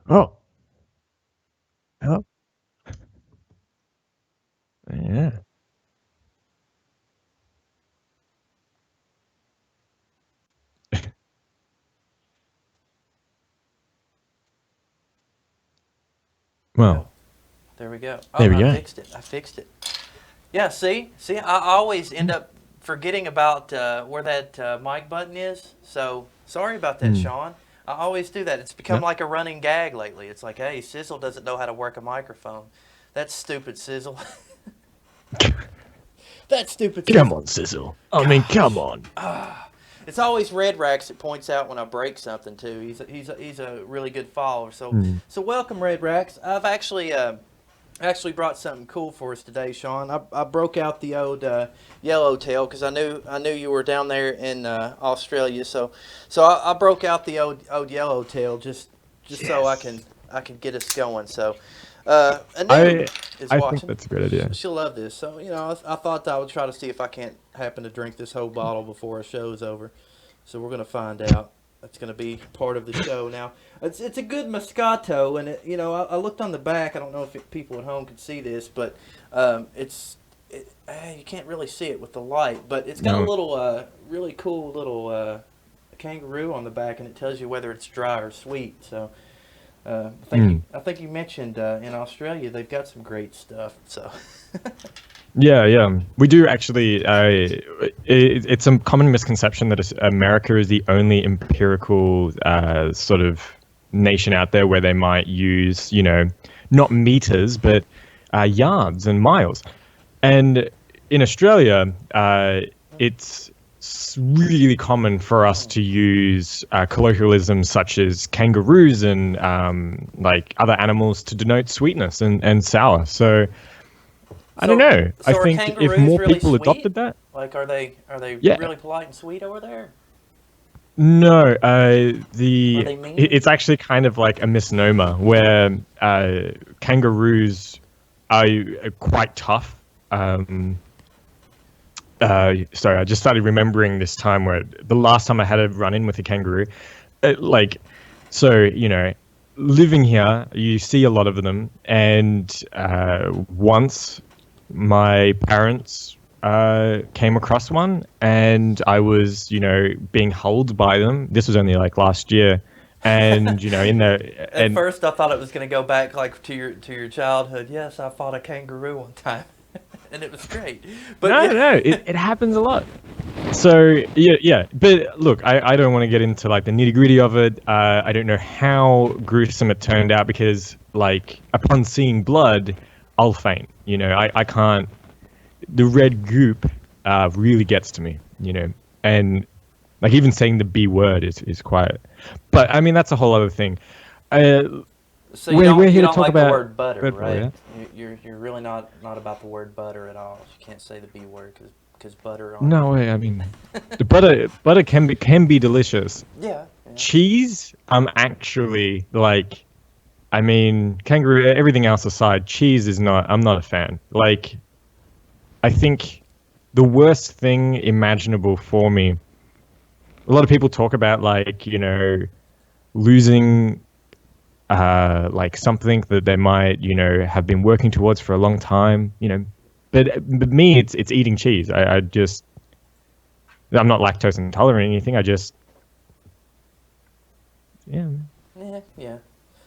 Oh, hello. Yeah. Oh, Well, there we go. Oh, there we I go. fixed it. I fixed it. Yeah, see, I always end up forgetting about where that mic button is. So sorry about that, Mm. Sean. I always do that. It's become No. like a running gag lately. It's like, hey, Sizzle doesn't know how to work a microphone. That's stupid, Sizzle. That stupid Come Sizzle. on, Sizzle. I mean, come Gosh. on. It's always Red Racks that points out when I break something too. He's a really good follower. Mm. So welcome Red Racks. I've actually brought something cool for us today, Sean. I broke out the old yellowtail because I knew you were down there in Australia. So I broke out the old yellowtail just so Yes. I can get us going. So Anu I is I think watching. that's a good idea. She'll love this. So I thought I would try to see if I can't happen to drink this whole bottle before our show's over. So we're gonna find out. That's gonna be part of the show. Now it's a good Moscato, and I looked on the back. I don't know if people at home could see this, but you can't really see it with the light, but it's got a No. little really cool little kangaroo on the back, and it tells you whether it's dry or sweet. So Mm. I think you mentioned in Australia they've got some great stuff. So Yeah, yeah. We do actually. It's a common misconception that America is the only empirical sort of nation out there where they might use, not meters, but yards and miles. And in Australia, it's really common for us to use colloquialisms such as kangaroos and like other animals to denote sweetness and sour. So I don't so know. I so are think if kangaroos more really people sweet? adopted that, Like are they yeah. really polite and sweet over there? No, Are they it's mean? actually kind of like a misnomer where kangaroos are quite tough. Sorry, I just started remembering this time where the last time I had a run-in with a kangaroo. Like, so, living here, you see a lot of them, and once my parents came across one, and I was, being held by them. This was only like last year, and in there, At and first, I thought it was going to go back like to your childhood. Yes, I fought a kangaroo one time, and it was great. But no, yeah, no, it happens a lot. So yeah, yeah. But look, I don't want to get into like the nitty gritty of it. I don't know how gruesome it turned out because like upon seeing blood, I'll faint. I can't. The red goop really gets to me. And like even saying the B word is quite. But I mean that's a whole other thing. Uh, so we're you here to don't talk like the about word butter, Red Bull, right? yeah. You're really not about the word butter at all. You can't say the B word because butter on. No way. I mean, the butter can be delicious. Yeah, yeah. Cheese, I'm actually like. I mean, kangaroo. Everything else aside, cheese is not. I'm not a fan. Like, I think the worst thing imaginable for me. A lot of people talk about like losing like something that they might have been working towards for a long time. But me, it's eating cheese. I just I'm not lactose intolerant or anything. I just yeah Yeah, yeah.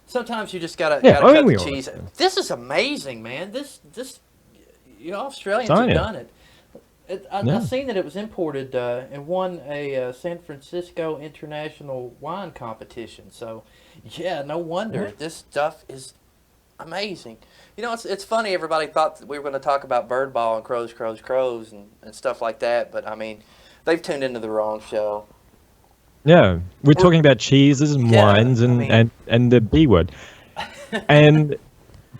Sometimes you just gotta yeah. gotta I mean, cut the we all cheese. This is amazing, man. This Australians so have yeah done it. I yeah seen that it was imported and won a San Francisco International Wine Competition. So, yeah, no yeah. wonder this stuff is amazing. It's funny. Everybody thought that we were going to talk about BIRDBALL and crows, and stuff like that. But I mean, they've tuned into the wrong show. Yeah. We're We're talking about cheeses and Yeah. wines I and mean, the B word. And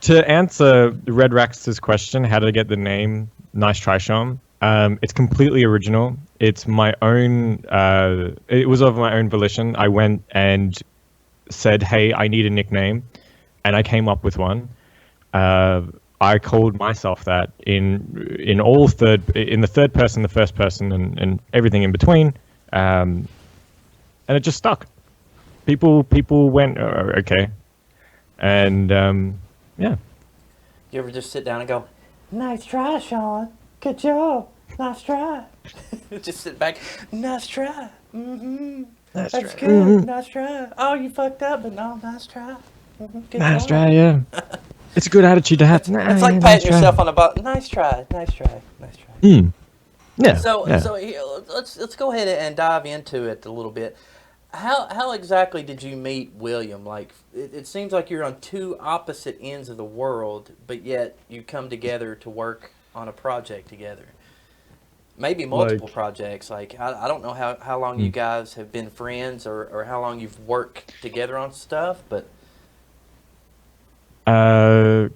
to answer Red Rax's question, how did I get the name? Nice try, Sean. It's completely original. It's my own. It was of my own volition. I went and said, "Hey, I need a nickname," and I came up with one. Uh, I called myself that in the third person, the first person, and everything in between, and it just stuck. People went, oh, okay. And yeah. You ever just sit down and go, "Nice try, Sean. Good job. Nice try." Just sit back. Nice try. Mm-hmm. Nice That's try. good. Nice try. Oh, you fucked up, but no, nice try. Good Nice job. try, yeah. It's a good attitude to have. It's like patting yourself on the butt. Nice try. Nice try. Nice try. Yeah. So yeah. here, let's go ahead and dive into it a little bit. How exactly did you meet William? Like it seems like you're on two opposite ends of the world, but yet you come together to work on a project together. Maybe multiple projects. Like I don't know how long you guys have been friends or how long you've worked together on stuff, but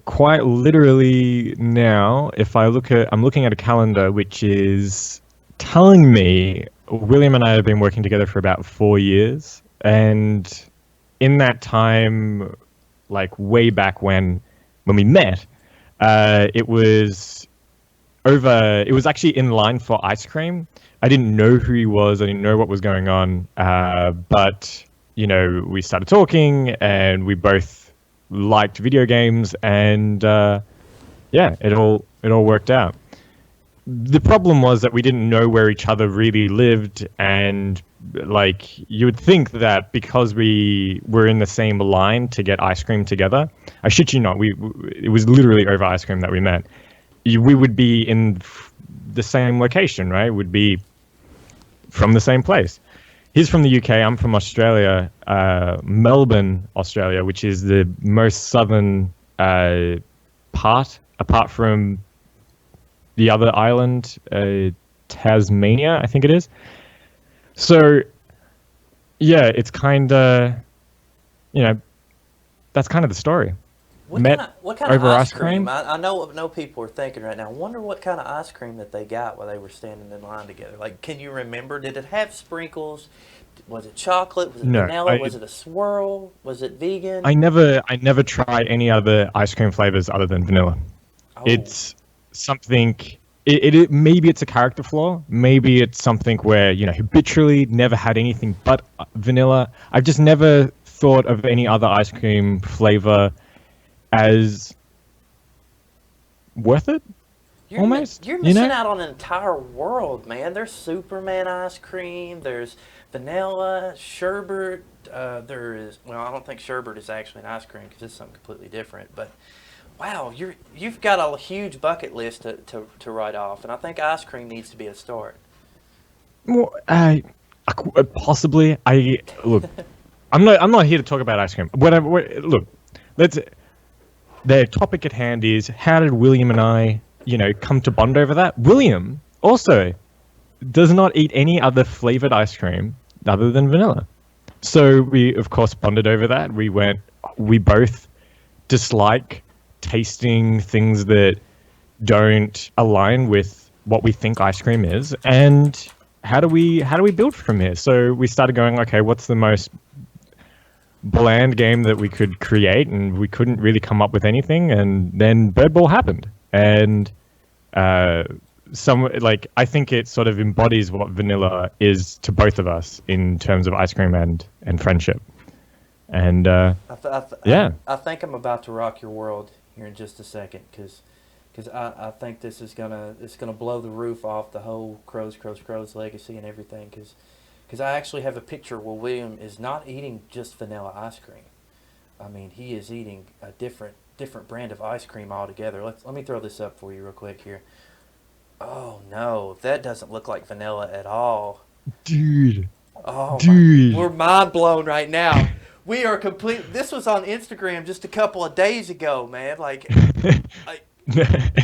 quite literally now, if I'm looking at a calendar which is telling me William and I have been working together for about 4 years, and in that time, like way back when we met, it was actually in line for ice cream. I didn't know who he was. I didn't know what was going on. But we started talking, and we both liked video games, and yeah, it all worked out. The problem was that we didn't know where each other really lived, and like you would think that because we were in the same line to get ice cream together, I shit you not, it was literally over ice cream that we met. We would be in the same location, right? Would be from the same place. He's from the UK. I'm from Australia, Melbourne, Australia, which is the most southern part, apart from the other island, Tasmania, I think it is. So, yeah, it's kind of, that's kind of the story. what kind of ice cream? I know people are thinking right now. Wonder what kind of ice cream that they got while they were standing in line together. Like, can you remember? Did it have sprinkles? Was it chocolate? Was it vanilla? Was it a swirl? Was it vegan? I never tried any other ice cream flavors other than vanilla. Oh. It's something. It maybe it's a character flaw. Maybe it's something where habitually never had anything but vanilla. I've just never thought of any other ice cream flavor as worth it. You're missing out on an entire world, man. There's Superman ice cream. There's vanilla, sherbet. There is. Well, I don't think sherbet is actually an ice cream because it's something completely different. But wow, you've got a huge bucket list to write off, and I think ice cream needs to be a start. Well, possibly. Look. I'm not here to talk about ice cream. Look, the topic at hand is how did William and I, come to bond over that? William also does not eat any other flavored ice cream other than vanilla. So we, of course, bonded over that. We both dislike tasting things that don't align with what we think ice cream is. And how do we build from here? So we started going, okay, what's the most bland game that we could create, and we couldn't really come up with anything, and then BIRDBALL happened, and I think it sort of embodies what vanilla is to both of us in terms of ice cream and friendship, and yeah. I think I'm about to rock your world here in just a second, because I think this is gonna blow the roof off the whole Crows legacy and everything, because I actually have a picture where William is not eating just vanilla ice cream. I mean, he is eating a different brand of ice cream altogether. Let me throw this up for you real quick here. Oh no, that doesn't look like vanilla at all. Dude. Oh, dude. We're mind blown right now. We are complete. This was on Instagram just a couple of days ago, man. Like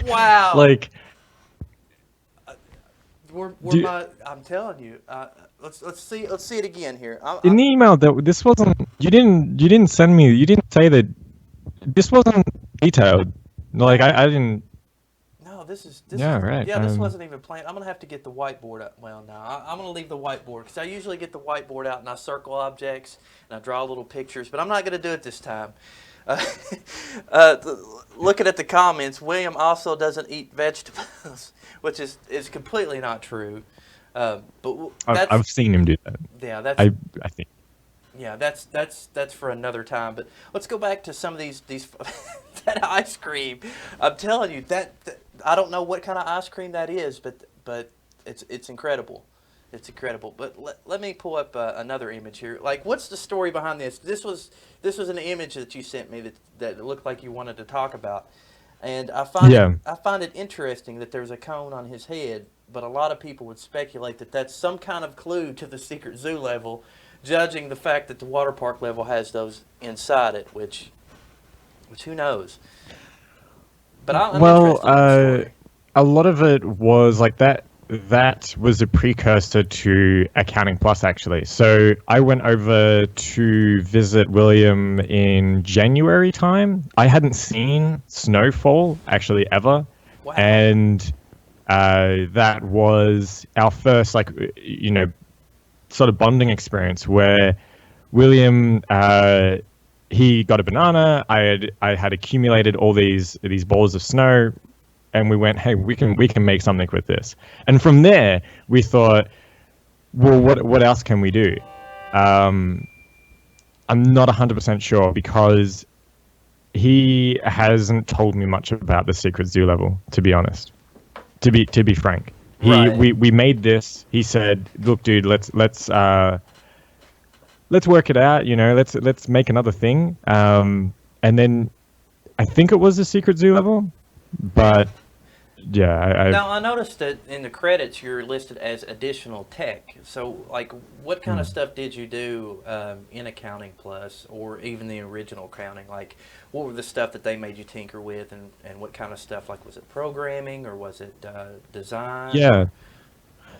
wow. Like, I'm telling you. Let's see it again here. In the email that this wasn't. You didn't send me. You didn't say that this wasn't detailed. Like I didn't. No, this is. Right. Yeah, this wasn't even planned. I'm gonna have to get the whiteboard up. Well, no, I'm gonna leave the whiteboard because I usually get the whiteboard out and I circle objects and I draw little pictures, but I'm not gonna do it this time. Looking at the comments, William also doesn't eat vegetables, which is completely not true. But I've seen him do that. Yeah, that's. I think. Yeah, that's for another time. But let's go back to some of these that ice cream. I'm telling you that I don't know what kind of ice cream that is, but it's incredible. It's incredible. But let me pull up another image here. Like, what's the story behind this? This was an image that you sent me that looked like you wanted to talk about, and Yeah. I find it interesting that there's a cone on his head. But a lot of people would speculate that that's some kind of clue to the secret zoo level, judging the fact that the water park level has those inside it, which who knows. But I'm Well, interested in the story. a lot of it was like that. That was a precursor to Accounting Plus, actually. So I went over to visit William in January time. I hadn't seen snowfall actually ever, Wow. and that was our first, like, sort of bonding experience where William he got a banana. I had accumulated all these balls of snow, and we went, hey, we can make something with this. And from there, we thought, well, what else can we do? Um, I'm not 100% sure because he hasn't told me much about the secret zoo level, to be honest. To be frank, Right. we made this. He said, look, dude, let's work it out. Let's make another thing. And then I think it was the secret zoo level, but yeah, Now I noticed that in the credits you're listed as additional tech. So, like, what kind of mm. stuff did you do in Accounting Plus, or even the original accounting? Like, what were the stuff that they made you tinker with, and what kind of stuff? Like, was it programming or was it design Yeah. or?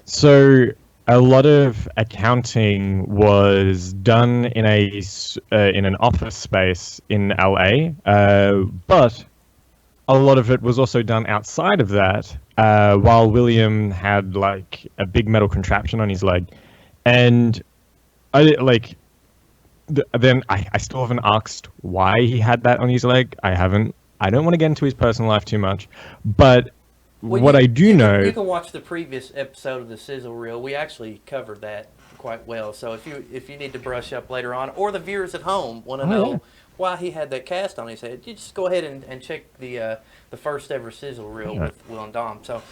So a lot of accounting was done in an office space in LA, but a lot of it was also done outside of that. While William had like a big metal contraption on his leg, and I like then I still haven't asked why he had that on his leg. I haven't. I don't want to get into his personal life too much, but Well, what I do you know, can watch the previous episode of the Sizzle Reel. We actually covered that quite well. So if you need to brush up later on, or the viewers at home want to oh yeah, know why he had that cast on his head, you just go ahead and check the first ever Sizzle Reel yeah, with Will and Dom. So,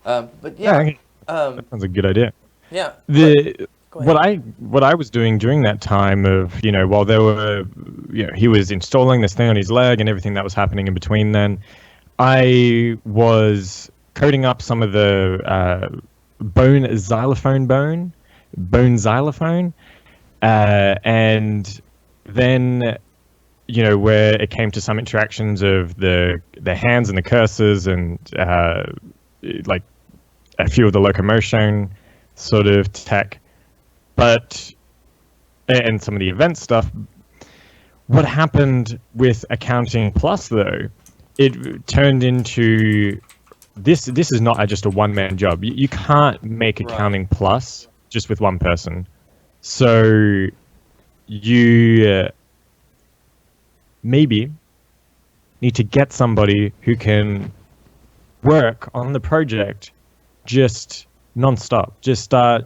but yeah, yeah, okay, um, that sounds a good idea. yeah. But The go ahead. what I was doing during that time of, while they were, he was installing this thing on his leg and everything that was happening in between, then I was coding up some of the bone xylophone, and then, where it came to some interactions of the hands and the cursors and like a few of the locomotion sort of tech, but and some of the event stuff. What happened with Accounting Plus, though, it turned into this. This is not just a one-man job. You can't make Right. Accounting Plus just with one person. So you maybe need to get somebody who can work on the project just non-stop. Just start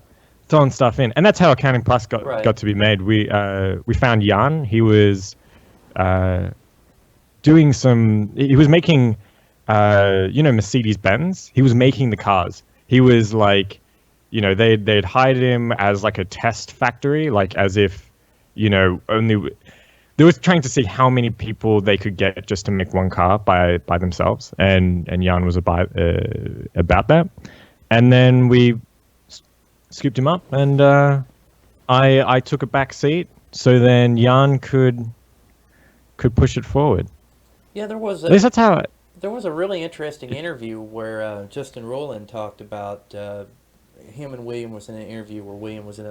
throwing stuff in, and that's how Accounting Plus Right. got to be made. We found Jan. He was uh, doing some. He was making, Mercedes Benz. He was making the cars. He was like, they'd hired him as like a test factory, like as if, only they were trying to see how many people they could get just to make one car by themselves, and Jan was about that. And then we scooped him up, and I took a back seat so then Jan could push it forward. Yeah, At least that's how. there was a really interesting interview where Justin Roiland talked about him and William was in an interview where William was in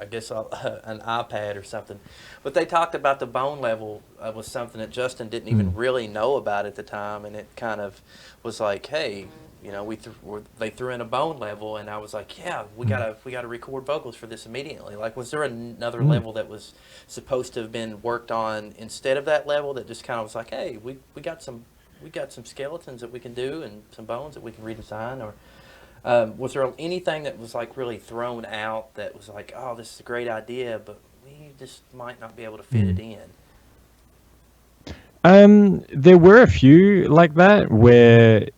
I guess an iPad or something, but they talked about the bone level was something that Justin didn't even Mm, really know about at the time, and it kind of was like, hey, they threw in a bone level, and I was like, yeah, mm, we gotta record vocals for this immediately. Like, was there another mm. level that was supposed to have been worked on instead of that level that just kind of was like, hey, we got some skeletons that we can do and some bones that we can redesign, or was there anything that was like really thrown out that was like, oh, this is a great idea, but we just might not be able to fit it in? There were a few like that where,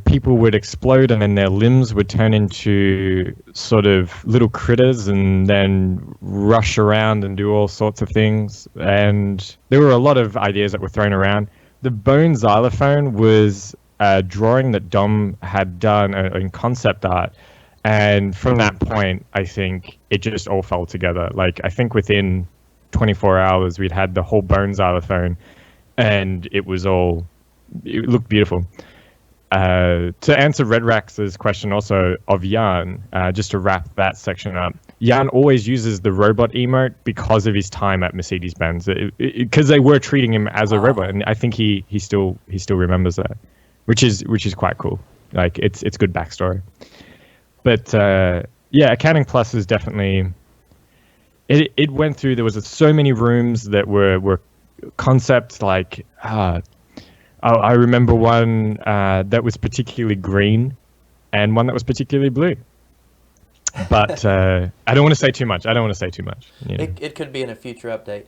people would explode and then their limbs would turn into sort of little critters and then rush around and do all sorts of things. And there were a lot of ideas that were thrown around. The bone xylophone was a drawing that Dom had done in concept art. And from that point, I think it just all fell together. Like, I think within 24 hours, we'd had the whole bone xylophone, and it looked beautiful. To answer Red Rax's question also of Jan, just to wrap that section up, Jan always uses the robot emote because of his time at Mercedes-Benz, because they were treating him as a robot, and I think he still remembers that, which is quite cool. Like, it's good backstory. But yeah, Accounting Plus is definitely it went through. There was so many rooms that were concepts like. I remember one that was particularly green, and one that was particularly blue. But I don't want to say too much. It could be in a future update.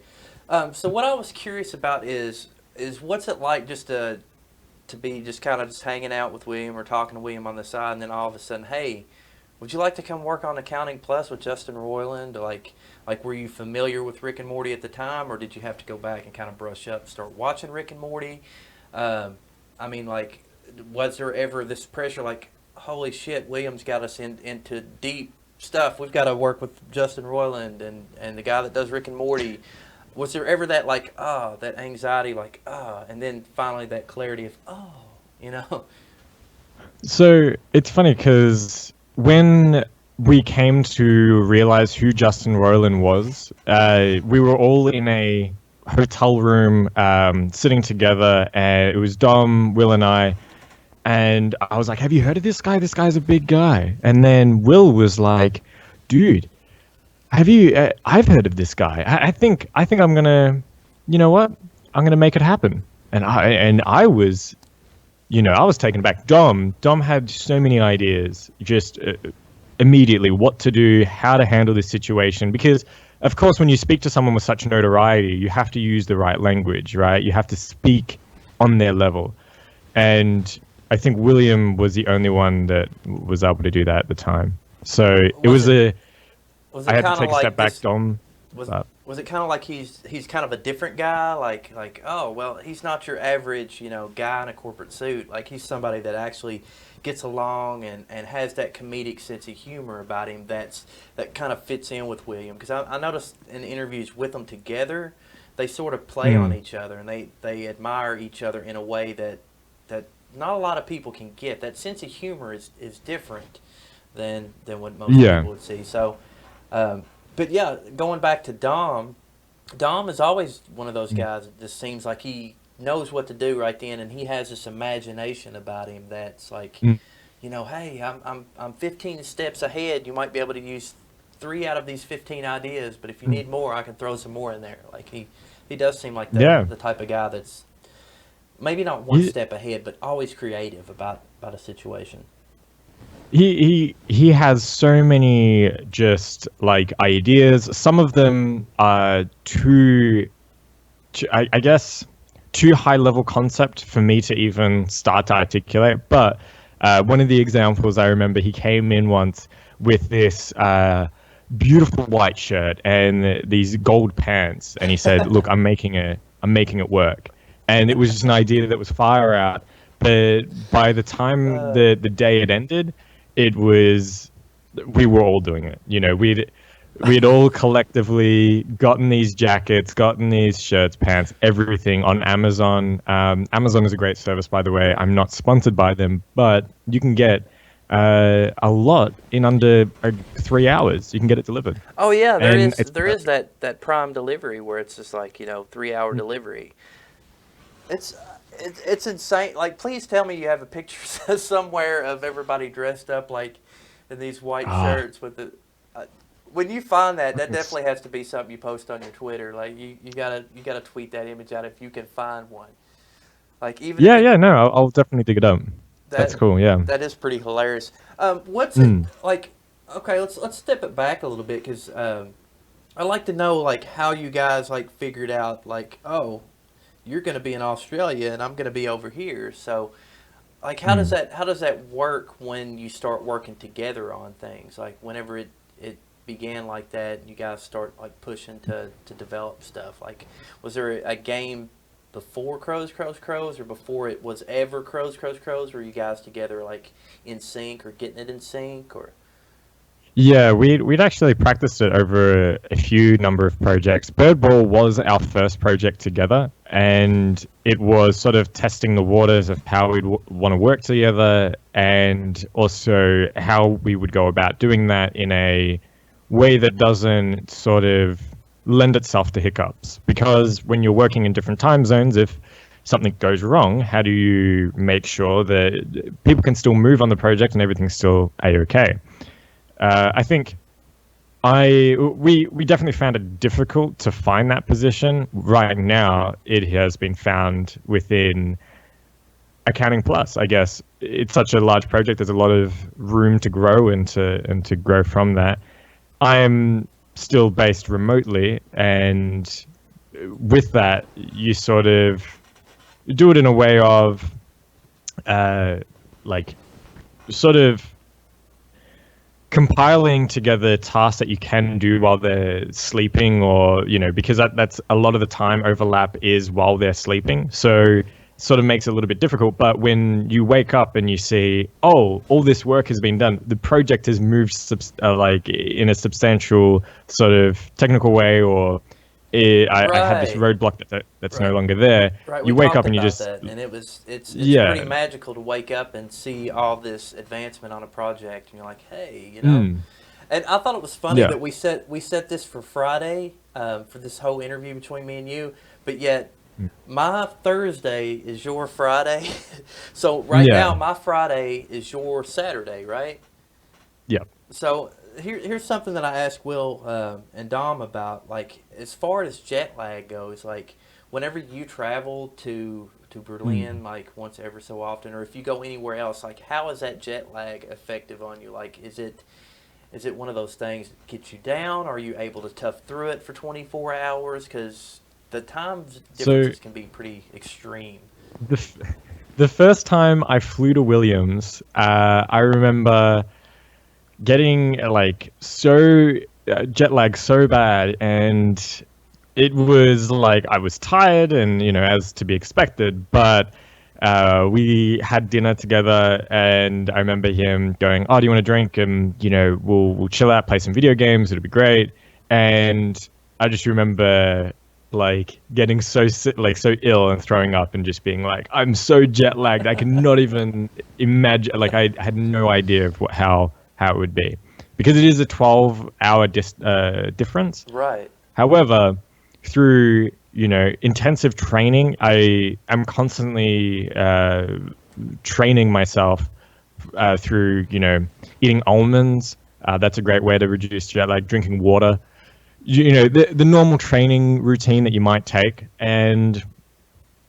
So what I was curious about is what's it like just to be just kind of just hanging out with William or talking to William on the side, and then all of a sudden, hey, would you like to come work on Accounting Plus with Justin Roiland? Like were you familiar with Rick and Morty at the time, or did you have to go back and kind of brush up and start watching Rick and Morty? I mean, like, was there ever this pressure, like, holy shit, William's got us into deep stuff. We've got to work with Justin Roiland and the guy that does Rick and Morty. Was there ever that, like, that anxiety, like, and then finally that clarity of, you know? So it's funny because when we came to realize who Justin Roiland was, we were all in a hotel room sitting together, and it was Dom, Will, and I was like, have you heard of this guy? This guy's a big guy. And then Will was like, dude, have you I've heard of this guy. I think I'm gonna, you know what, I'm gonna make it happen. And I was, I was taken aback. Dom had so many ideas, just immediately what to do, how to handle this situation, because of course, when you speak to someone with such notoriety, you have to use the right language, right? You have to speak on their level. And I think William was the only one that was able to do that at the time. So I had to take a step back, Dom. Was it kind of like he's kind of a different guy? Like, oh, well, he's not your average, guy in a corporate suit. Like, he's somebody that actually gets along and has that comedic sense of humor about him that kind of fits in with William. Because I noticed in interviews with them together, they sort of play on each other, and they admire each other in a way that not a lot of people can get. That sense of humor is different than what most people would see. So, but yeah, going back to Dom is always one of those guys that just seems like he knows what to do right then, and he has this imagination about him that's like, hey, I'm 15 steps ahead. You might be able to use 3 out of these 15 ideas, but if you need more, I can throw some more in there. Like he does seem like the type of guy that's maybe not one step ahead, but always creative about a situation. He has so many just like ideas. Some of them are I guess too high level concept for me to even start to articulate. But one of the examples I remember, he came in once with this beautiful white shirt and these gold pants, and he said, "Look, I'm making it work." And it was just an idea that was fire out. But by the time the day had ended, we were all doing it. We'd all collectively gotten these jackets, gotten these shirts, pants, everything on Amazon. Amazon is a great service, by the way. I'm not sponsored by them, but you can get a lot in under 3 hours. You can get it delivered. Oh yeah, there is that Prime delivery where it's just like 3-hour delivery. It's insane. Like, please tell me you have a picture somewhere of everybody dressed up like in these white shirts with the. When you find that definitely has to be something you post on your Twitter. Like you gotta tweet that image out if you can find one. Like even no, I'll definitely dig it up. That's cool. Yeah, that is pretty hilarious. What's it like? Okay, let's step it back a little bit because I'd like to know like how you guys like figured out like, oh, you're going to be in Australia and I'm going to be over here. So like Mm. how does that work when you start working together on things? Like whenever it began like that, you guys start like pushing to develop stuff. Like was there a game before Crows, or before it was ever Crows? Were you guys together like in sync or getting it in sync or? Yeah, we'd actually practiced it over a few number of projects. Birdball was our first project together, and it was sort of testing the waters of how we'd want to work together, and also how we would go about doing that in a way that doesn't sort of lend itself to hiccups. Because when you're working in different time zones, if something goes wrong, how do you make sure that people can still move on the project and everything's still a-okay? I think we definitely found it difficult to find that position. Right now, it has been found within Accounting Plus. I guess it's such a large project. There's a lot of room to grow and to grow from that. I'm still based remotely, and with that, you sort of do it in a way of like sort of compiling together tasks that you can do while they're sleeping, or because that's a lot of the time overlap is while they're sleeping, so it sort of makes it a little bit difficult. But when you wake up and you see, oh, all this work has been done, the project has moved like in a substantial sort of technical way, or I had this Right. roadblock that's no Right. longer there. Right, we You wake talked up and you about just, that, and it's pretty yeah. magical to wake up and see all this advancement on a project, and you're like, hey, you know. Mm, And I thought it was funny yeah. that we set this for Friday, for this whole interview between me and you, but yet Mm, my Thursday is your Friday, so right now yeah. my Friday is your Saturday, right? Yeah. So here's something that I asked Will and Dom about. Like as far as jet lag goes, like whenever you travel to Mm. Berlin, like once ever so often, or if you go anywhere else, like how is that jet lag effective on you? Like is it one of those things that gets you down? Are you able to tough through it for 24 hours? Because the time So differences can be pretty extreme. the f- the first time I flew to Williams, I remember getting like so jet lag so bad, and it was like I was tired, and as to be expected, but we had dinner together, and I remember him going, "Oh, do you want a drink? And we'll chill out, play some video games. It'll be great." And I just remember like getting so sick, like so ill and throwing up and just being like, I'm so jet lagged. I cannot even imagine. Like I had no idea of how it would be, because it is a 12-hour difference. Right. However, through intensive training, I am constantly training myself through eating almonds. That's a great way to reduce jet lag. Drinking water, the normal training routine that you might take, and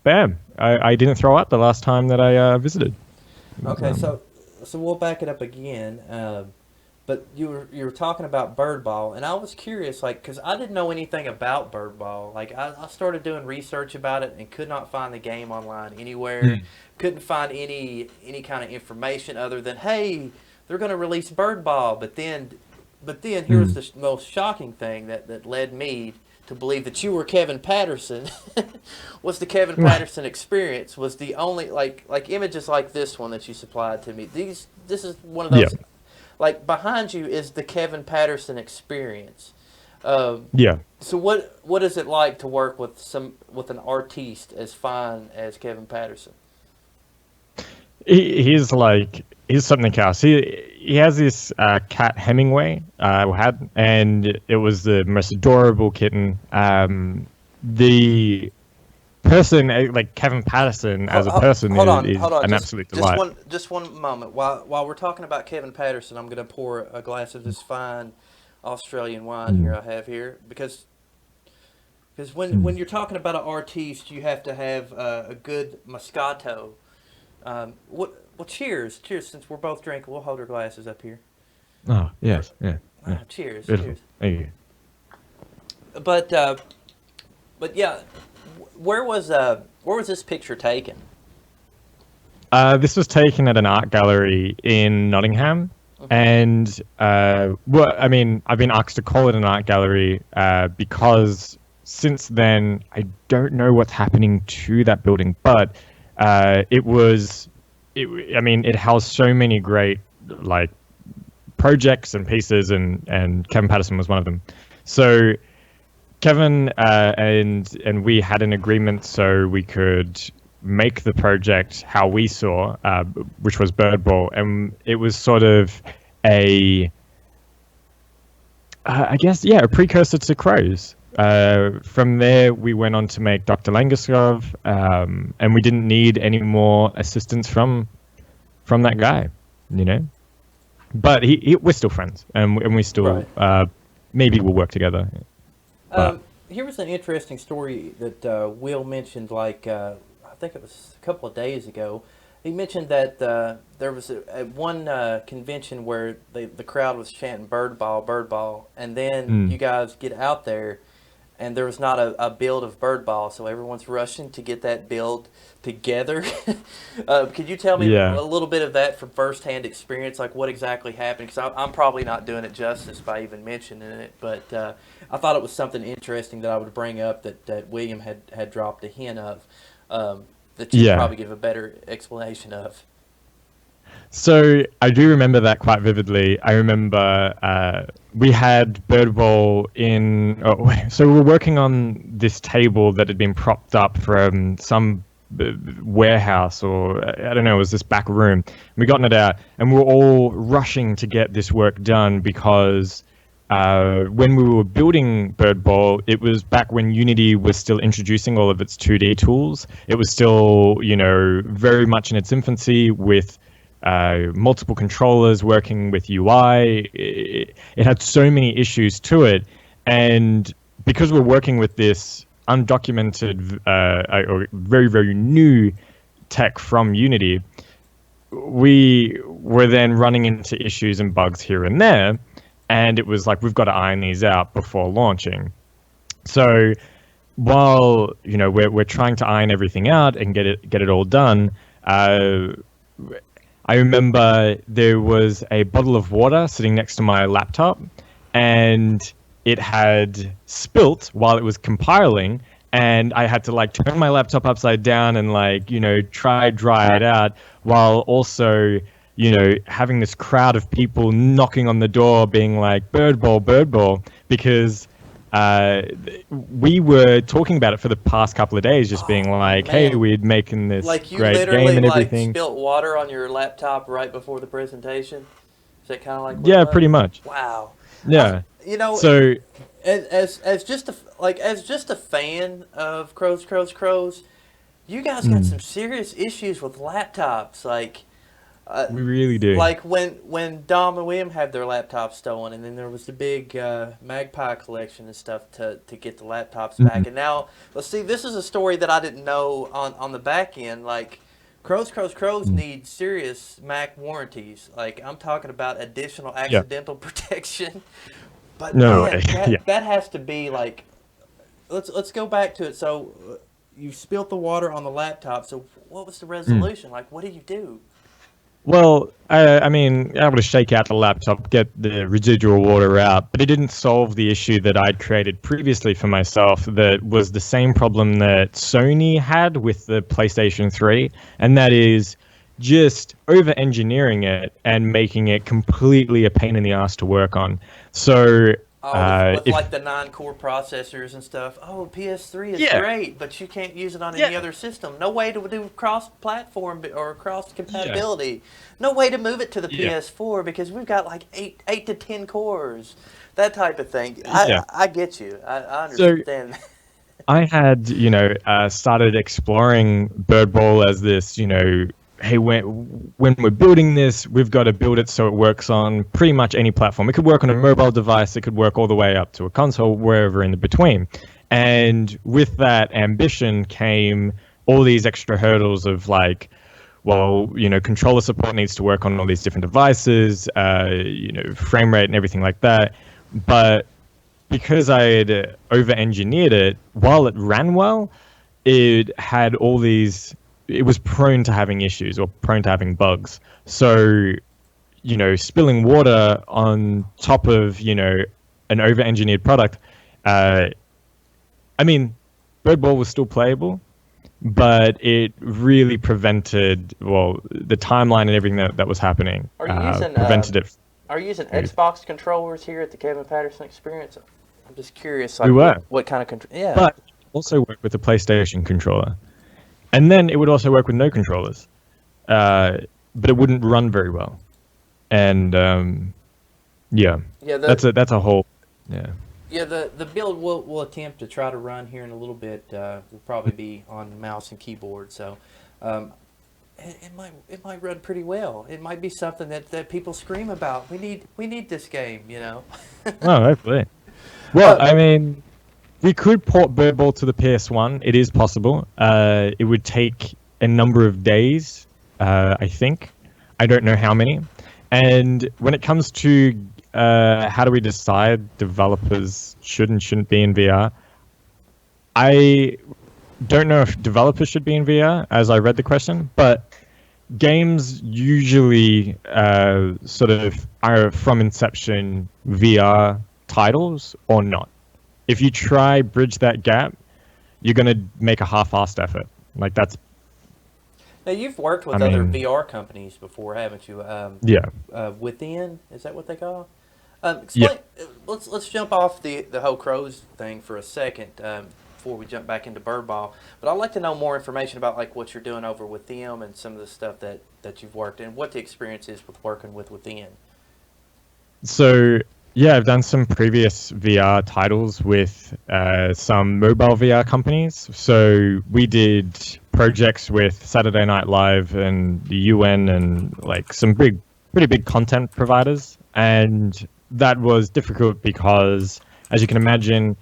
bam, I didn't throw up the last time that I visited. It was, Okay, so we'll back it up again. But you were talking about bird ball, and I was curious, like, because I didn't know anything about bird ball. Like, I started doing research about it and could not find the game online anywhere. Mm, Couldn't find any kind of information other than, hey, they're going to release bird ball. But then here's mm, the most shocking thing that led me to believe that you were Kevin Patterson. Was the Kevin Patterson experience was the only like images like this one that you supplied to me. This is one of yeah, those, like behind you is the Kevin Patterson experience. Um, yeah. so what is it like to work with an artiste as fine as Kevin Patterson? He's something else. He has this cat Hemingway had, and it was the most adorable kitten. The person like Kevin Patterson as a person Hold on, is hold on. an Just absolute just delight. one moment. While we're talking about Kevin Patterson, I'm going to pour a glass of this fine Australian wine here Mm, I have here because when mm. you're talking about an artiste, you have to have a good Moscato. Well, cheers, since we're both drinking, we'll hold our glasses up here. Oh yes, yeah, yeah. Cheers, Beautiful. cheers. Thank you. but yeah, where was this picture taken? This was taken at an art gallery in Nottingham, and well, I mean, I've been asked to call it an art gallery because since then I don't know what's happening to that building, but it was, I mean, it housed so many great like projects and pieces, and Kevin Patterson was one of them. So Kevin and we had an agreement so we could make the project how we saw, which was BIRDBALL, and it was sort of a, I guess, yeah, a precursor to Crows. From there, we went on to make Dr. Langeskov, and we didn't need any more assistance from that guy, you know. But we're still friends, and we still maybe we'll work together. Here was an interesting story that Will mentioned, like, I think it was a couple of days ago. He mentioned that there was one convention where the crowd was chanting "Birdball, Birdball," and then you guys get out there, and there was not a build of Birdball, so everyone's rushing to get that build together. Could you tell me a little bit of that from firsthand experience, like what exactly happened? Because I'm probably not doing it justice by even mentioning it, but I thought it was something interesting that I would bring up that William had dropped a hint of, that you could probably give a better explanation of. So I do remember that quite vividly. I remember we had BIRDBALL in. Oh, so we were working on this table that had been propped up from some warehouse, or I don't know, it was this back room. We gotten it out, and we were all rushing to get this work done because when we were building BIRDBALL, it was back when Unity was still introducing all of its 2D tools. It was still, you know, very much in its infancy with multiple controllers working with UI. It had so many issues to it, and because we're working with this undocumented or very, very new tech from Unity, we were then running into issues and bugs here and there, and it was like, we've got to iron these out before launching. So while, you know, we're trying to iron everything out and get it all done, I remember there was a bottle of water sitting next to my laptop, and it had spilt while it was compiling, and I had to like turn my laptop upside down and like, you know, dry it out, while also, you know, having this crowd of people knocking on the door being like, "Birdball, Birdball," because we were talking about it for the past couple of days, just being like, "Hey, we're making this like great game and everything." Like spilt water on your laptop right before the presentation. Is that kind of like? Yeah, pretty much. Wow. Yeah. You know, so as just a fan of Crows, you guys got some serious issues with laptops, like. We really do. Like when Dom and William had their laptops stolen, and then there was the big Magpie collection and stuff to get the laptops back. And now, let's see, this is a story that I didn't know on the back end. Like, Crows need serious Mac warranties. Like, I'm talking about additional accidental protection. But no, man, that has to be like, let's go back to it. So, you spilt the water on the laptop. So, what was the resolution? Like, what do you do? Well, I mean, able to shake out the laptop, get the residual water out, but it didn't solve the issue that I'd created previously for myself that was the same problem that Sony had with the PlayStation 3, and that is just over-engineering it and making it completely a pain in the ass to work on. So... with like the 9-core processors and stuff. Oh, PS3 is great, but you can't use it on any other system. No way to do cross-platform or cross-compatibility. No way to move it to the PS4 because we've got like 8 to 10 cores. That type of thing. I get you. I understand. So, I had, you know, started exploring BIRDBALL as this, you know, hey, when we're building this, we've got to build it so it works on pretty much any platform. It could work on a mobile device. It could work all the way up to a console, wherever in the between. And with that ambition came all these extra hurdles of like, well, you know, controller support needs to work on all these different devices, you know, frame rate and everything like that. But because I had over-engineered it, while it ran well, it had all these. It was prone to having issues or prone to having bugs. So, spilling water on top of an over-engineered product. I mean, BIRDBALL was still playable, but it really prevented the timeline and everything that was happening. Are you using prevented it. Are you using Xbox controllers here at the Kevin Patterson Experience? I'm just curious. Like, We were. what kind of control? Yeah. But also work with the PlayStation controller, and then it would also work with no controllers, but it wouldn't run very well. And yeah, that's a whole Yeah, the build we'll attempt to try to run here in a little bit will probably be on mouse and keyboard. So it might run pretty well. It might be something that people scream about. We need this game, Oh, hopefully. Well, I mean, we could port BIRDBALL to the PS1. It is possible. It would take a number of days, I think. I don't know how many. And when it comes to how do we decide developers should and shouldn't be in VR, I don't know if developers should be in VR, as I read the question, but games usually sort of are from inception VR titles or not. If you try bridge that gap, you're going to make a half-assed effort. Like that's. Now you've worked with other VR companies before, haven't you? Yeah. Within, is that what they call? Explain. Yeah. Let's jump off the whole crows thing for a second before we jump back into BIRDBALL. But I'd like to know more information about like what you're doing over with them and some of the stuff that you've worked in. What the experience is with working within. So yeah, I've done some previous VR titles with some mobile VR companies. So we did projects with Saturday Night Live and the UN and like some pretty big content providers. And that was difficult because, as you can imagine,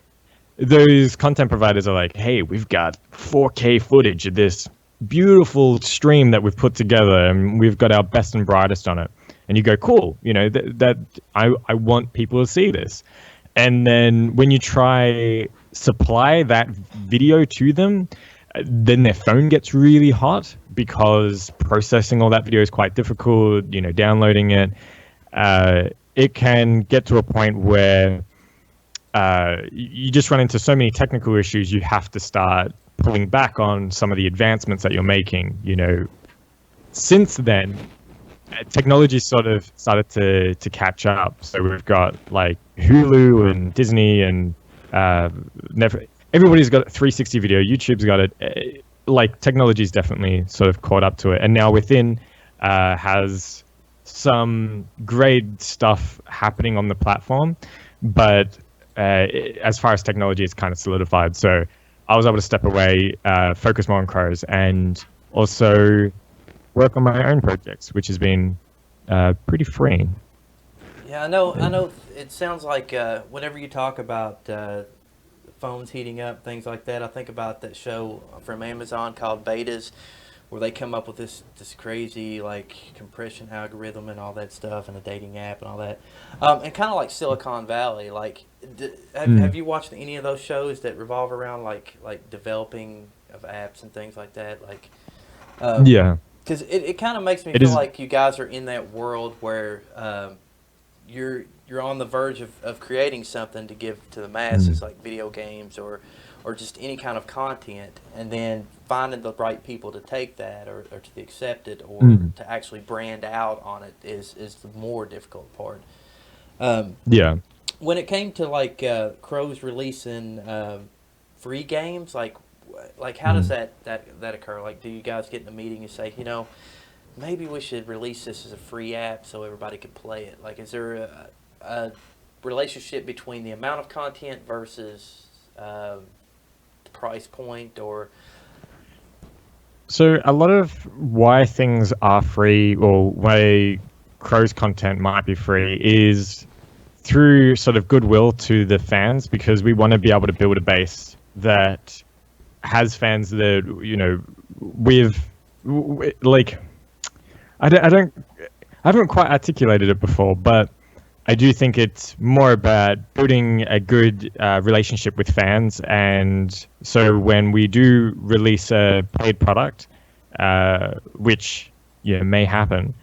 those content providers are like, hey, we've got 4K footage of this beautiful stream that we've put together and we've got our best and brightest on it. And you go, cool, that I want people to see this. And then when you try supply that video to them, then their phone gets really hot because processing all that video is quite difficult, downloading it. It can get to a point where you just run into so many technical issues, you have to start pulling back on some of the advancements that you're making. Since then, technology sort of started to catch up. So we've got like Hulu and Disney and everybody's got 360 video. YouTube's got it. Like technology's definitely sort of caught up to it. And now Within has some great stuff happening on the platform, but as far as technology, it's kind of solidified. So I was able to step away, focus more on crows, and also work on my own projects, which has been pretty freeing. Yeah, I know. It sounds like whenever you talk about phones heating up, things like that, I think about that show from Amazon called Betas, where they come up with this crazy like compression algorithm and all that stuff, and a dating app and all that, and kind of like Silicon Valley. Like, have you watched any of those shows that revolve around like developing of apps and things like that? Like, yeah. Because it kind of makes me feel like you guys are in that world where you're on the verge of creating something to give to the masses, like video games or just any kind of content, and then finding the right people to take that or to accept it or to actually brand out on it is the more difficult part. Yeah. When it came to like Crow's releasing free games, like how does that occur? Like, do you guys get in a meeting and say, maybe we should release this as a free app so everybody can play it? Like, is there a relationship between the amount of content versus the price point? Or so a lot of why things are free or why Crow's content might be free is through sort of goodwill to the fans, because we want to be able to build a base that has fans that like I haven't quite articulated it before, but I do think it's more about building a good relationship with fans, and so when we do release a paid product, which may happen,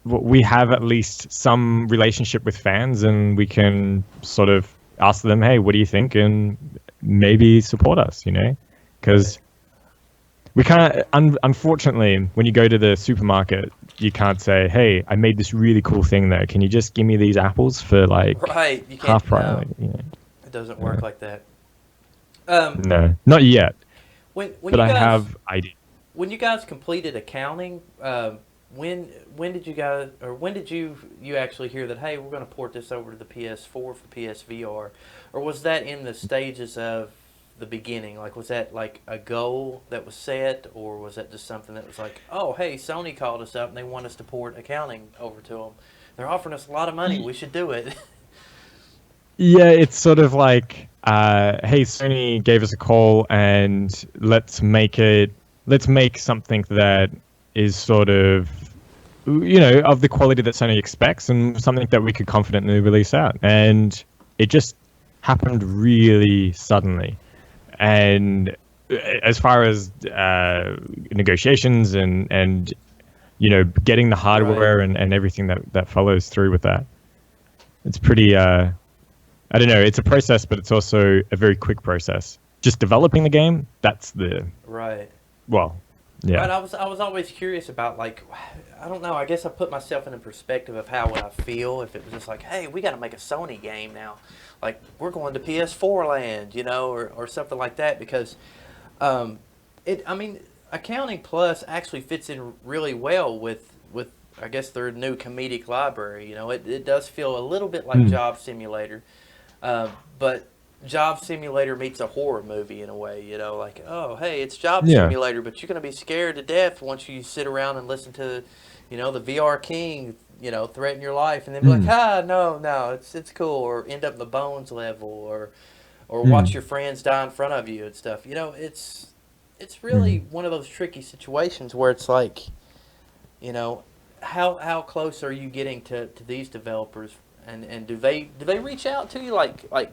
we have at least some relationship with fans, and we can sort of ask them, hey, what do you think, and maybe support us, because we can't, unfortunately, when you go to the supermarket, you can't say, hey, I made this really cool thing there. Can you just give me these apples for like Right, you can't. half price? No, Like, it doesn't work like that. No, not yet. When But you I guys, have ideas. when you guys completed accounting, when did you guys, or when did you actually hear that, hey, we're going to port this over to the PS4 for PSVR, or was that in the stages of the beginning? Like, was that like a goal that was set, or was that just something that was like, oh, hey, Sony called us up and they want us to port accounting over to them. They're offering us a lot of money. We should do it. Yeah, it's sort of like, hey, Sony gave us a call, and let's make something that is sort of, of the quality that Sony expects, and something that we could confidently release out. And it just happened really suddenly. And as far as negotiations and getting the hardware and everything that follows through with that, it's pretty. I don't know. It's a process, but it's also a very quick process. Just developing the game, that's the Right. well, yeah. Right. I was always curious about, like, I don't know. I guess I put myself in a perspective of how would I feel if it was just like, hey, we got to make a Sony game now, like we're going to PS4 land, or something like that, because I mean, Accounting Plus actually fits in really well with I guess their new comedic library. It does feel a little bit like Job Simulator. But Job Simulator meets a horror movie in a way, like, oh, hey, it's Job Simulator, but you're going to be scared to death once you sit around and listen to, the VR King, threaten your life, and then be like, no, it's cool, or end up in the bones level, or watch your friends die in front of you and stuff. It's really one of those tricky situations where it's like, how close are you getting to these developers? And do they reach out to you, like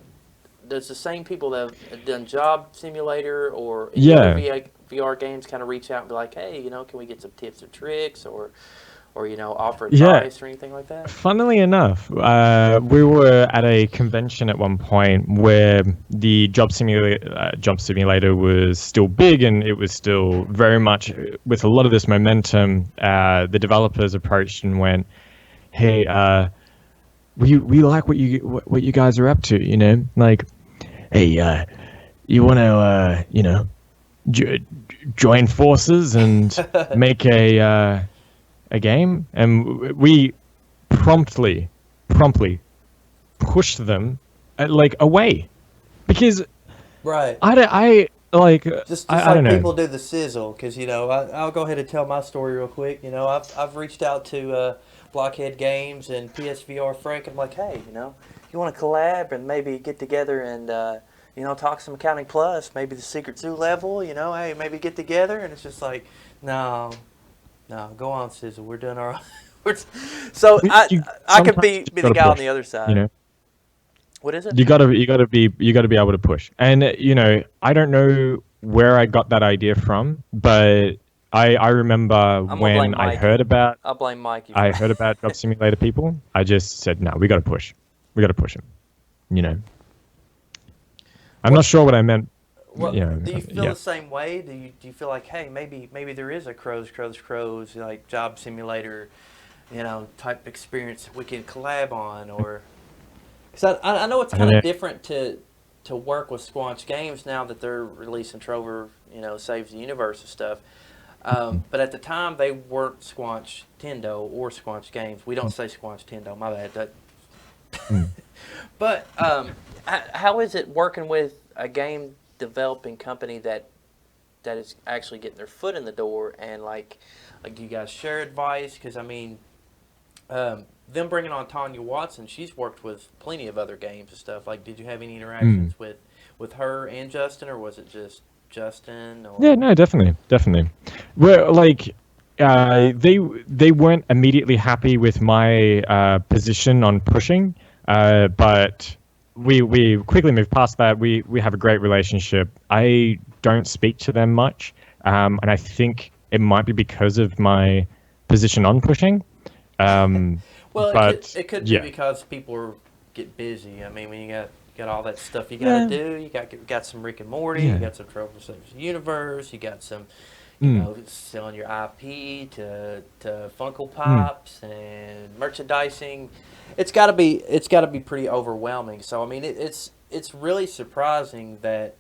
does the same people that have done Job Simulator or any other VR games kind of reach out and be like, hey, can we get some tips or tricks, or offer advice or anything like that? Funnily enough, we were at a convention at one point where the Job Simulator was still big, and it was still very much with a lot of this momentum. The developers approached and went, hey, we like what you guys are up to, like, hey, you want to join forces and make a game? And we promptly pushed them away, because I like just I like don't know. people do the sizzle, because I'll go ahead and tell my story real quick. I've reached out to Blockhead Games and PSVR Frank, and I'm like, hey, you want to collab and maybe get together and talk some Accounting Plus, maybe the Secret Zoo level, hey, maybe get together. And it's just like, no, go on, Sizzle, we're doing our so I could be the guy on the other side. What is it? You gotta be able to push. And I don't know where I got that idea from, but I remember when I heard about I'll blame Mikey. I heard about Job Simulator people. I just said, no, we gotta push. We gotta push him. I'm not sure what I meant. Well, do you feel the same way? Do you feel like, hey, maybe there is a crows like Job Simulator, type experience we can collab on, or because I know it's kind of different to work with Squanch Games now that they're releasing Trover, Saves the Universe and stuff. But at the time they weren't Squanch Tendo or Squanch Games. We don't say Squanch Tendo. My bad. But how is it working with a game developing company that is actually getting their foot in the door, and like do you guys share advice? Because I mean, them bringing on Tanya Watson, she's worked with plenty of other games and stuff. Like, did you have any interactions with her and Justin, or was it just Justin? Or? Yeah, no, definitely. We're like, they weren't immediately happy with my position on pushing, but we quickly moved past that. We have a great relationship. I don't speak to them much, and I think it might be because of my position on pushing. Well, But it could be yeah, because get busy. I mean, when you got all that stuff you got to yeah, do. You got some Rick and Morty. You yeah. got some Trouble Saves the Universe. You got some, Mm, selling your IP to Funko mm, Pops and merchandising. It's got to be pretty overwhelming. So I mean, it's really surprising that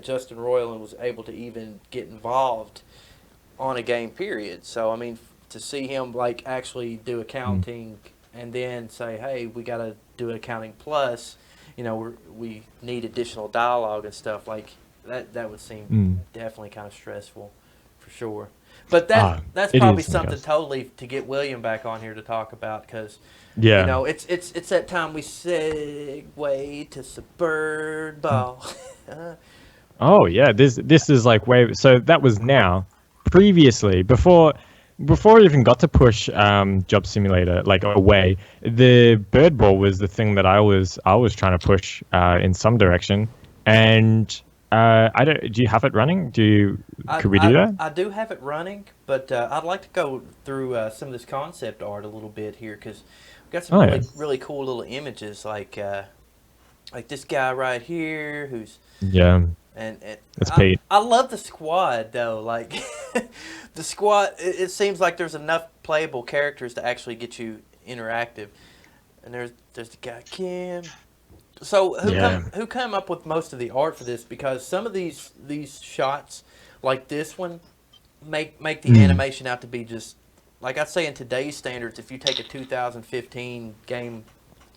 Justin Roiland was able to even get involved on a game period. So I mean, to see him like actually do mm, accounting and then say, "Hey, we got to do accounting plus," we need additional dialogue and stuff like that. That would seem mm. definitely kind of stressful, for sure. But Ah, that's it probably is, I something guess. totally to get William back on here to talk about because. Yeah. It's that time we segue to bird ball. Oh yeah, this is like way. So that was now. Previously, before I even got to push Job Simulator like away, the bird ball was the thing that I was trying to push in some direction. And I don't. Do you have it running? I, Could we do I, that? I do have it running, but I'd like to go through some of this concept art a little bit here because we've got some Oh yeah, really cool little images like this guy right here who's yeah. and That's Pete. I love the squad though. Like the squad, it seems like there's enough playable characters to actually get you interactive. And there's the guy Kim. So Yeah. who come up with most of the art for this? Because some of these shots, like this one, make the Mm, animation out to be just like I'd say in today's standards. If you take a 2015 game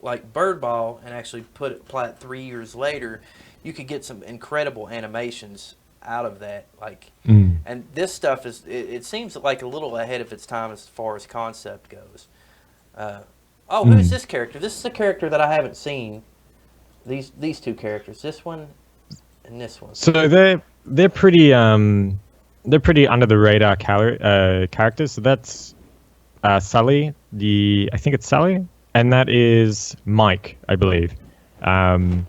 like Birdball and actually apply it 3 years later, you could get some incredible animations out of that. Like, mm, and this stuff it seems like a little ahead of its time as far as concept goes. Who's mm. this character? This is a character that I haven't seen. These two characters, this one and this one. So they're pretty under the radar characters. So that's Sully. I think it's Sully, and that is Mike, I believe. Um,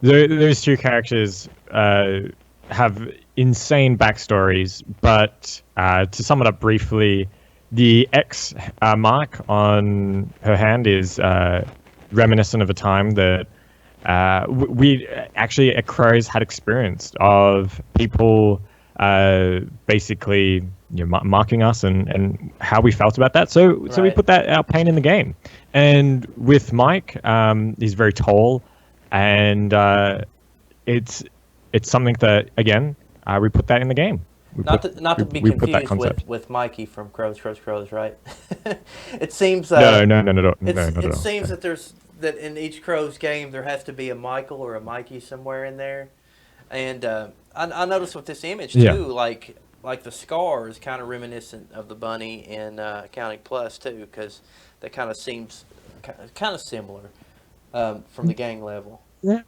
those two characters have insane backstories, but to sum it up briefly, the X mark on her hand is reminiscent of a time that we actually at Crows had experienced of people basically marking us and how we felt about that. So we Right. put that our pain in the game. And with Mike, he's very tall, and it's something that again we put that in the game. Not to be We put that confused concept. with Mikey from Crows, right? It seems No, no, no, no, no, no, not it at all. seems that in each Crows game there has to be a Michael or a Mikey somewhere in there, and I noticed with this image Yeah. too, like the scar is kind of reminiscent of the bunny in Accounting Plus too, because that kind of seems kind of similar from the gang level. Yeah.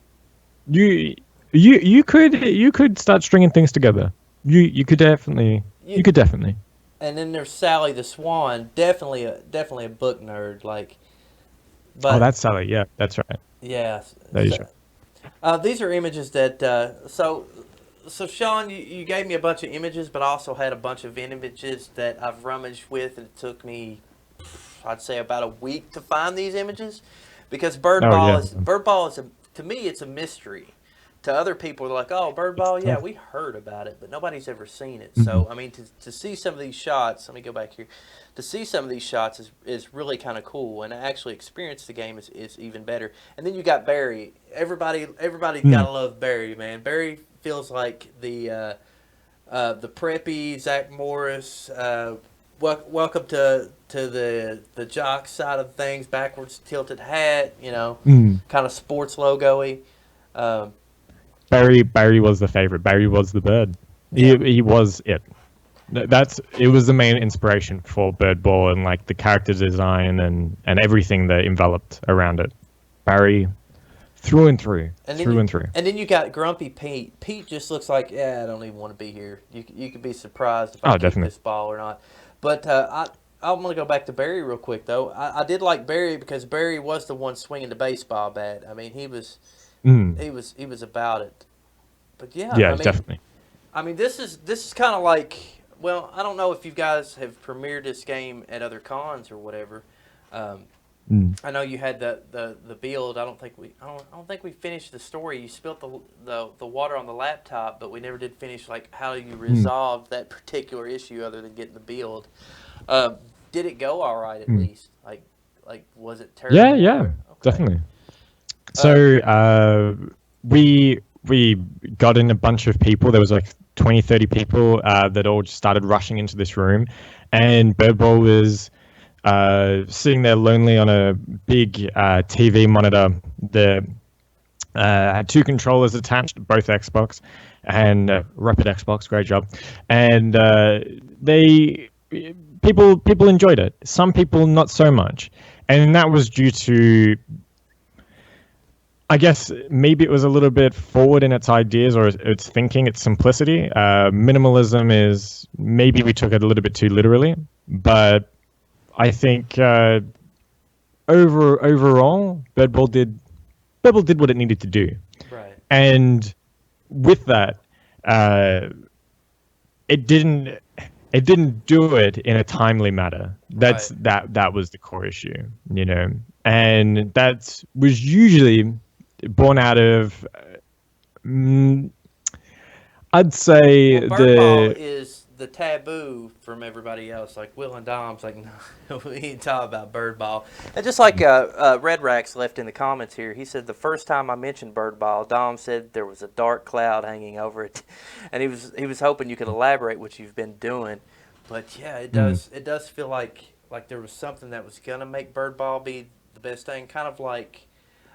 You you could start stringing things together. You could definitely You, you could definitely. and then there's Sally the Swan, definitely a book nerd, like, Oh, but that's Sally. Yeah, that's right. yeah. That is So, right. these are images that so Sean, you gave me a bunch of images, but I also had a bunch of images that I've rummaged with, and it took me, I'd say, about a week to find these images, because Oh yeah. Bird Ball is to me it's a mystery. To other people, they're like, "Oh, Bird Ball, yeah, Tough. we heard about it, but nobody's ever seen it." Mhm. So, I mean, to see some of these shots, let me go back here. To see some of these shots is really kind of cool, and to actually experience the game is even better. And then you got Barry. Everybody Mm. gotta love Barry, man. Barry feels like the preppy Zach Morris. Welcome to the jock side of things. Backwards tilted hat. Mm. Kind of sports logo-y. Um, Barry was the favorite. Barry was the bird. yeah. He was it. It was the main inspiration for Bird Ball and like the character design and everything that enveloped around it. Barry, through and through, And then through and through. and then you got Grumpy Pete. Pete just looks like, yeah, I don't even want to be here. You could be surprised if I Oh, keep definitely. this ball or not. But I'm gonna go back to Barry real quick though. I did like Barry because Barry was the one swinging the baseball bat. I mean, he was Mm. he was about it. But yeah, Yeah, definitely. I mean, this is kind of like, well, I don't know if you guys have premiered this game at other cons or whatever. Mm. I know you had the build. I don't think we finished the story. You spilt the water on the laptop, but we never did finish like how you resolved that particular issue other than getting the build. Did it go all right at least? Like was it terrible? Yeah, yeah, Okay. definitely. So we got in a bunch of people. There was like 20, 30 people that all just started rushing into this room, and BirdBall was sitting there lonely on a big TV monitor. The had two controllers attached, both Xbox, and Rapid Xbox. Great job. And they people enjoyed it. Some people not so much, and that was due to, I guess, maybe it was a little bit forward in its ideas or its thinking, its simplicity. Minimalism is, maybe we took it a little bit too literally, but I think overall, BirdBall did what it needed to do. Right. And with that, it didn't do it in a timely manner. That was the core issue, you know, and that was usually born out of, I'd say, Well, BirdBall is the taboo from everybody else. Like Will and Dom's like, no, we ain't talking about BirdBall. And just like Red Rax left in the comments here, he said the first time I mentioned BirdBall, Dom said there was a dark cloud hanging over it, and he was hoping you could elaborate what you've been doing. But yeah, it does feel like there was something that was gonna make BirdBall be the best thing. Kind of like,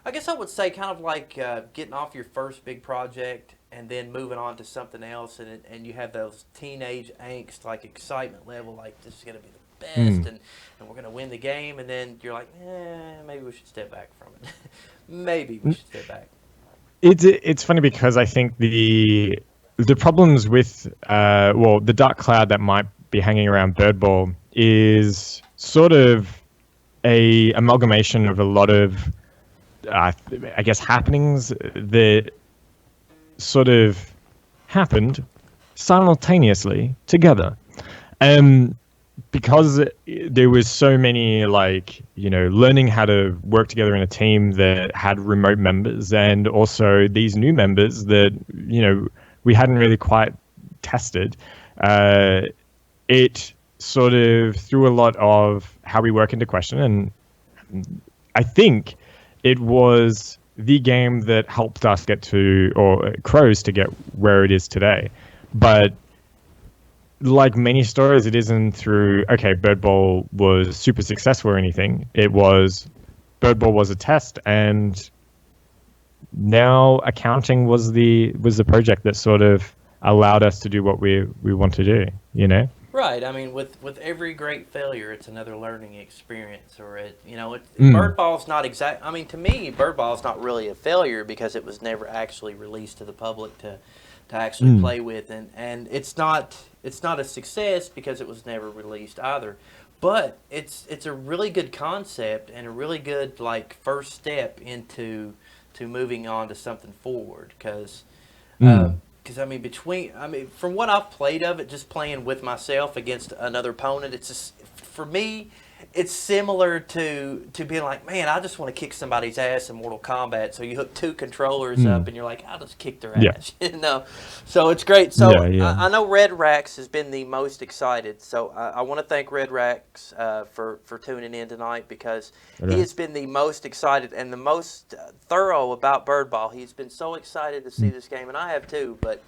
I guess I would say, kind of like getting off your first big project and then moving on to something else, and you have those teenage angst, like excitement level, like this is going to be the best, and we're going to win the game, and then you're like, maybe we should step back from it. Maybe we should step back. It's funny because I think the problems with the dark cloud that might be hanging around BirdBall is sort of a amalgamation of a lot of I guess happenings that sort of happened simultaneously together. Because there was so many, like, you know, learning how to work together in a team that had remote members, and also these new members that, you know, we hadn't really quite tested. It sort of threw a lot of how we work into question, and I think it was the game that helped us get to, or Crows to get where it is today. But like many stories, it isn't through, okay, BirdBall was super successful or anything. It was, BirdBall was a test, and now accounting was the project that sort of allowed us to do what we want to do, you know? Right. I mean, with every great failure, it's another learning experience, or BirdBall's not exact. I mean, to me, BirdBall's not really a failure because it was never actually released to the public to actually play with, and it's not a success because it was never released either. But it's a really good concept and a really good, like, first step into moving on to something forward, because. Because I mean, from what I've played of it, just playing with myself against another opponent, it's just, for me, it's similar to being like, man, I just want to kick somebody's ass in Mortal Kombat. So you hook two controllers up, and you're like, I'll just kick their ass, you know. So it's great. So I know Red Rax has been the most excited. So I want to thank Red Rax for tuning in tonight, because he has been the most excited and the most thorough about BirdBall. He's been so excited to see this game, and I have too. But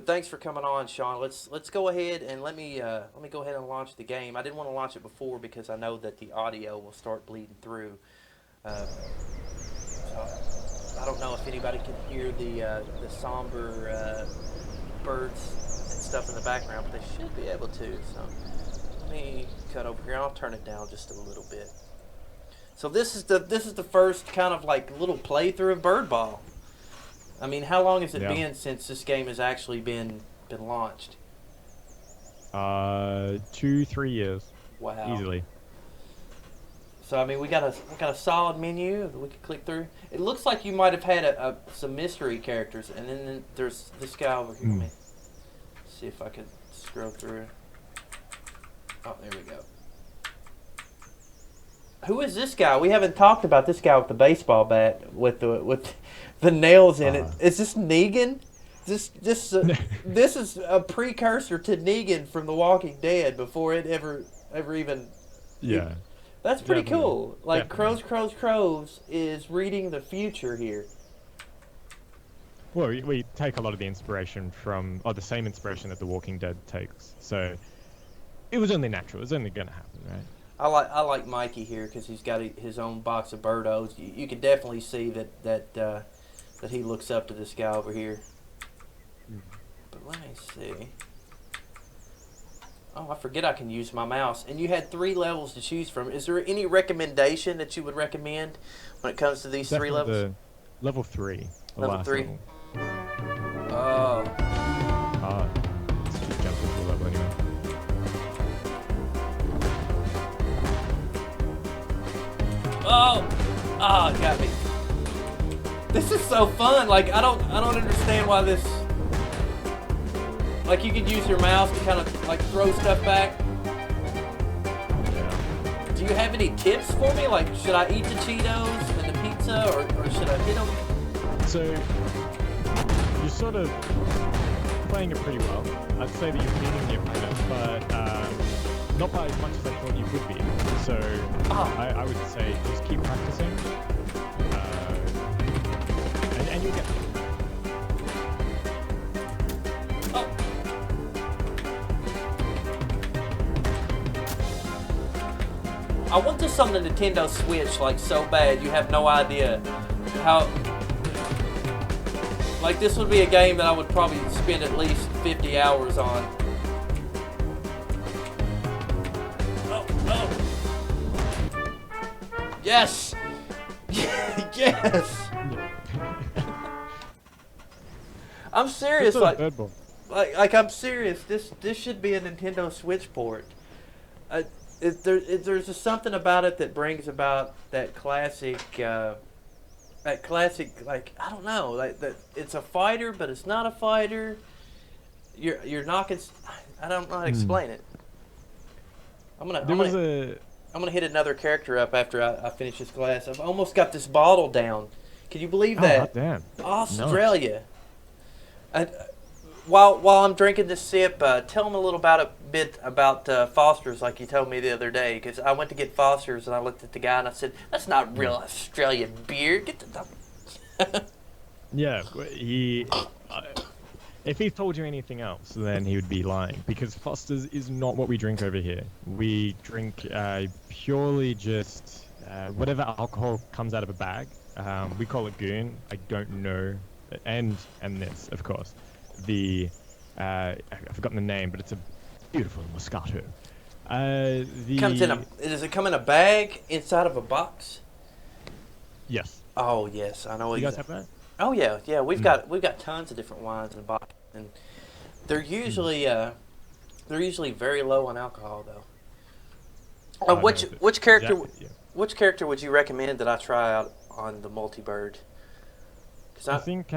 thanks for coming on, Sean. Let's go ahead and let me go ahead and launch the game. I didn't want to launch it before because I know that the audio will start bleeding through. So I don't know if anybody can hear the somber birds and stuff in the background, but they should be able to. So let me cut over here. I'll turn it down just a little bit. So this is the first kind of like little playthrough of BirdBall. I mean, how long has it been since this game has actually been launched? 2-3 years Wow. easily. So I mean, we got a solid menu that we could click through. It looks like you might have had some mystery characters, and then there's this guy over here. Let me see if I could scroll through. Oh, there we go. Who is this guy? We haven't talked about this guy with the baseball bat with the nails in it. Is this Negan? This is a precursor to Negan from The Walking Dead before it ever even. Yeah. That's pretty cool. Like Definitely. Crows is reading the future here. Well, we take a lot of the inspiration from, or the same inspiration that The Walking Dead takes. So it was only natural. It was only going to happen, right? I like Mikey here because he's got his own box of birdos. You can definitely see that he looks up to this guy over here. But let me see. Oh, I forget I can use my mouse. And you had 3 levels to choose from. Is there any recommendation that you would recommend when it comes to these 3 levels? Level 3. Level 3. Level. Oh. Let's just jump into the level anyway. Oh, it got me. This is so fun. Like I don't understand why this. Like you could use your mouse to kind of like throw stuff back. Yeah. Do you have any tips for me? Like should I eat the Cheetos and the pizza, or should I hit them? So you're sort of playing it pretty well. I'd say that you're beating the opponent, but not by as much as I thought you would be. So I would say just keep practicing, and you'll get there. I want this on the Nintendo Switch like so bad you have no idea how. Like this would be a game that I would probably spend at least 50 hours on. Oh. Yes! Yes! I'm serious, like I'm serious. This should be a Nintendo Switch port. There's just something about it that brings about that classic, like I don't know, like that it's a fighter, but it's not a fighter. You're knocking. I don't know how to explain it. I'm gonna hit another character up after I finish this glass. I've almost got this bottle down. Can you believe that? Oh, damn. Australia. While I'm drinking this sip, tell them a little bit about Foster's, like you told me the other day. Because I went to get Foster's and I looked at the guy and I said, "That's not real Australian beer. Get the." Yeah, if he told you anything else, then he would be lying. Because Foster's is not what we drink over here. We drink purely just whatever alcohol comes out of a bag. We call it Goon. I don't know, and this, of course. I've forgotten the name, but it's a beautiful Moscato. Does it come in a bag inside of a box? Yes. Oh yes, I know. You guys have that? Oh yeah. We've got tons of different wines in a box, and they're usually very low on alcohol though. Which character? Exactly, yeah. Which character would you recommend that I try out on the multi-bird? I think.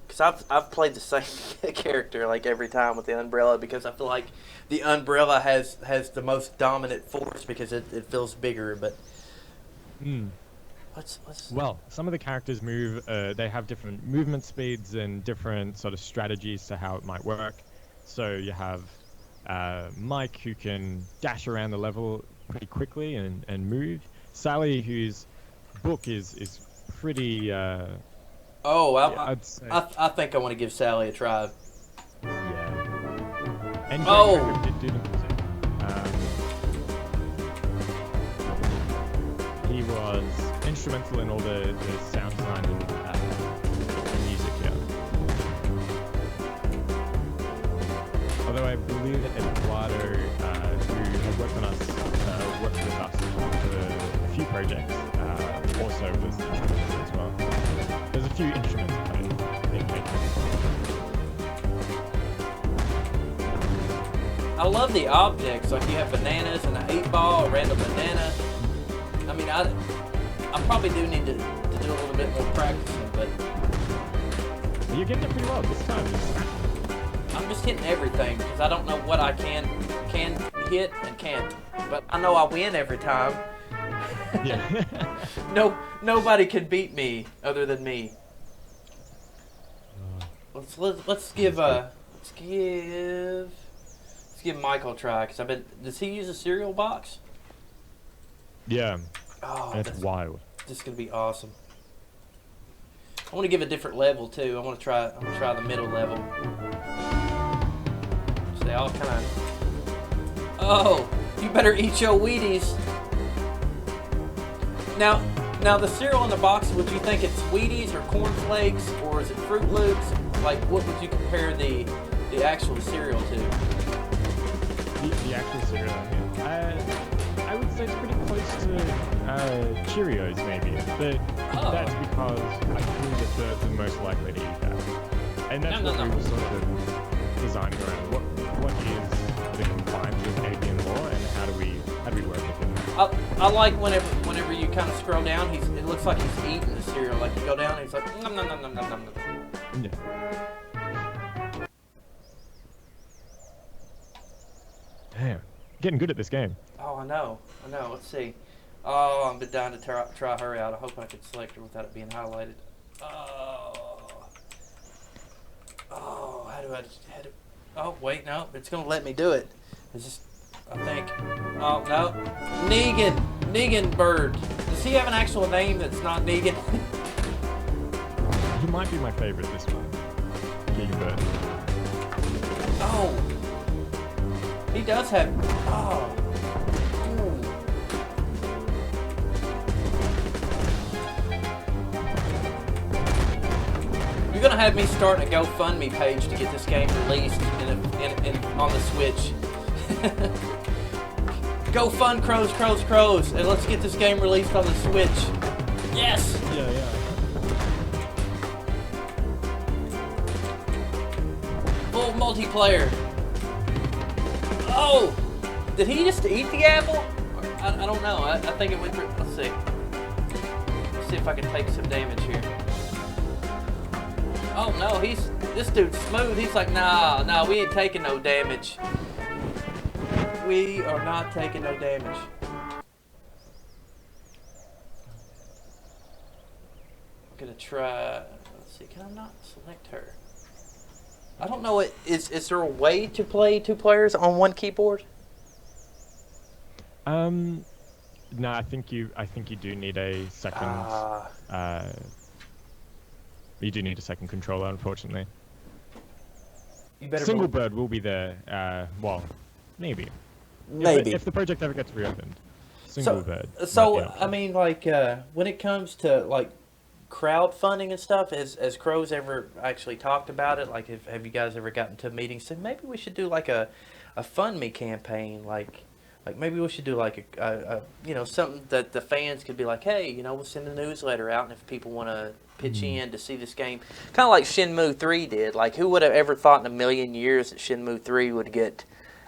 Because I've played the same character like every time with the umbrella because I feel like the umbrella has the most dominant force because it feels bigger. But let's. Well, some of the characters move. They have different movement speeds and different sort of strategies to how it might work. So you have Mike, who can dash around the level pretty quickly and move. Sally, whose book is pretty. I think I want to give Sally a try. Yeah. And did do the music. He was instrumental in all the sound design and music here. Although I believe that Eduardo, who has worked with us for a few projects, also was instrumental as well. There's a few instruments played in I love the objects. Like you have bananas and an 8-ball, a random banana. I mean, I probably do need to do a little bit more practicing, but You're getting it pretty well this time. I'm just hitting everything because I don't know what I can hit and can't. But I know I win every time. Yeah. Nobody can beat me other than me. Let's give Michael a try because I bet does he use a cereal box? Yeah. Oh, That's wild. This is gonna be awesome. I want to give a different level too. I want to try the middle level. So they all kind of. Oh, you better eat your Wheaties. Now the cereal in the box. Would you think it's Wheaties or Corn Flakes or is it Fruit Loops? Like, what would you compare the actual cereal to? The actual cereal, I would say it's pretty close to Cheerios, maybe. But that's because I think that the most likely to eat that. And that's what we were sort of designing around. What is the compliance with Canadian law, and how do we work with it? I like whenever you kind of scroll down, it looks like he's eating the cereal. Like you go down, and he's like nom nom nom nom nom nom. Yeah. Damn, getting good at this game. Oh, I know. Let's see. Oh, I'm dying to try her out. I hope I can select her without it being highlighted. Oh, how do oh, wait, no. It's going to let me do it. It's just, I think. Oh, no. Negan Bird. Does he have an actual name that's not Negan? He might be my favorite this one. Negan Bird. Oh. He does have. Oh. Ooh. You're gonna have me start a GoFundMe page to get this game released on the Switch. Go fund Crows, and let's get this game released on the Switch. Yes. Yeah. Full multiplayer. Oh! Did he just eat the apple? I don't know. I think it went through. Let's see. Let's see if I can take some damage here. Oh no, this dude's smooth. He's like, nah, we ain't taking no damage. We are not taking no damage. I'm gonna try. Let's see. Can I not select her? I don't know. What is there a way to play 2 players on one keyboard? No, I think you do need a second. You do need a second controller, unfortunately. You better Single bird will be there. Well, maybe. If the project ever gets reopened. Single bird. So I mean, like when it comes to like crowdfunding and stuff, has Crows ever actually talked about it? Like, have you guys ever gotten to meetings? Said maybe we should do like a fund me campaign, like maybe we should do like a something that the fans could be like, hey, we'll send a newsletter out, and if people want to pitch in to see this game, kind of like Shenmue 3 did. Like, who would have ever thought in a million years that Shenmue 3 would get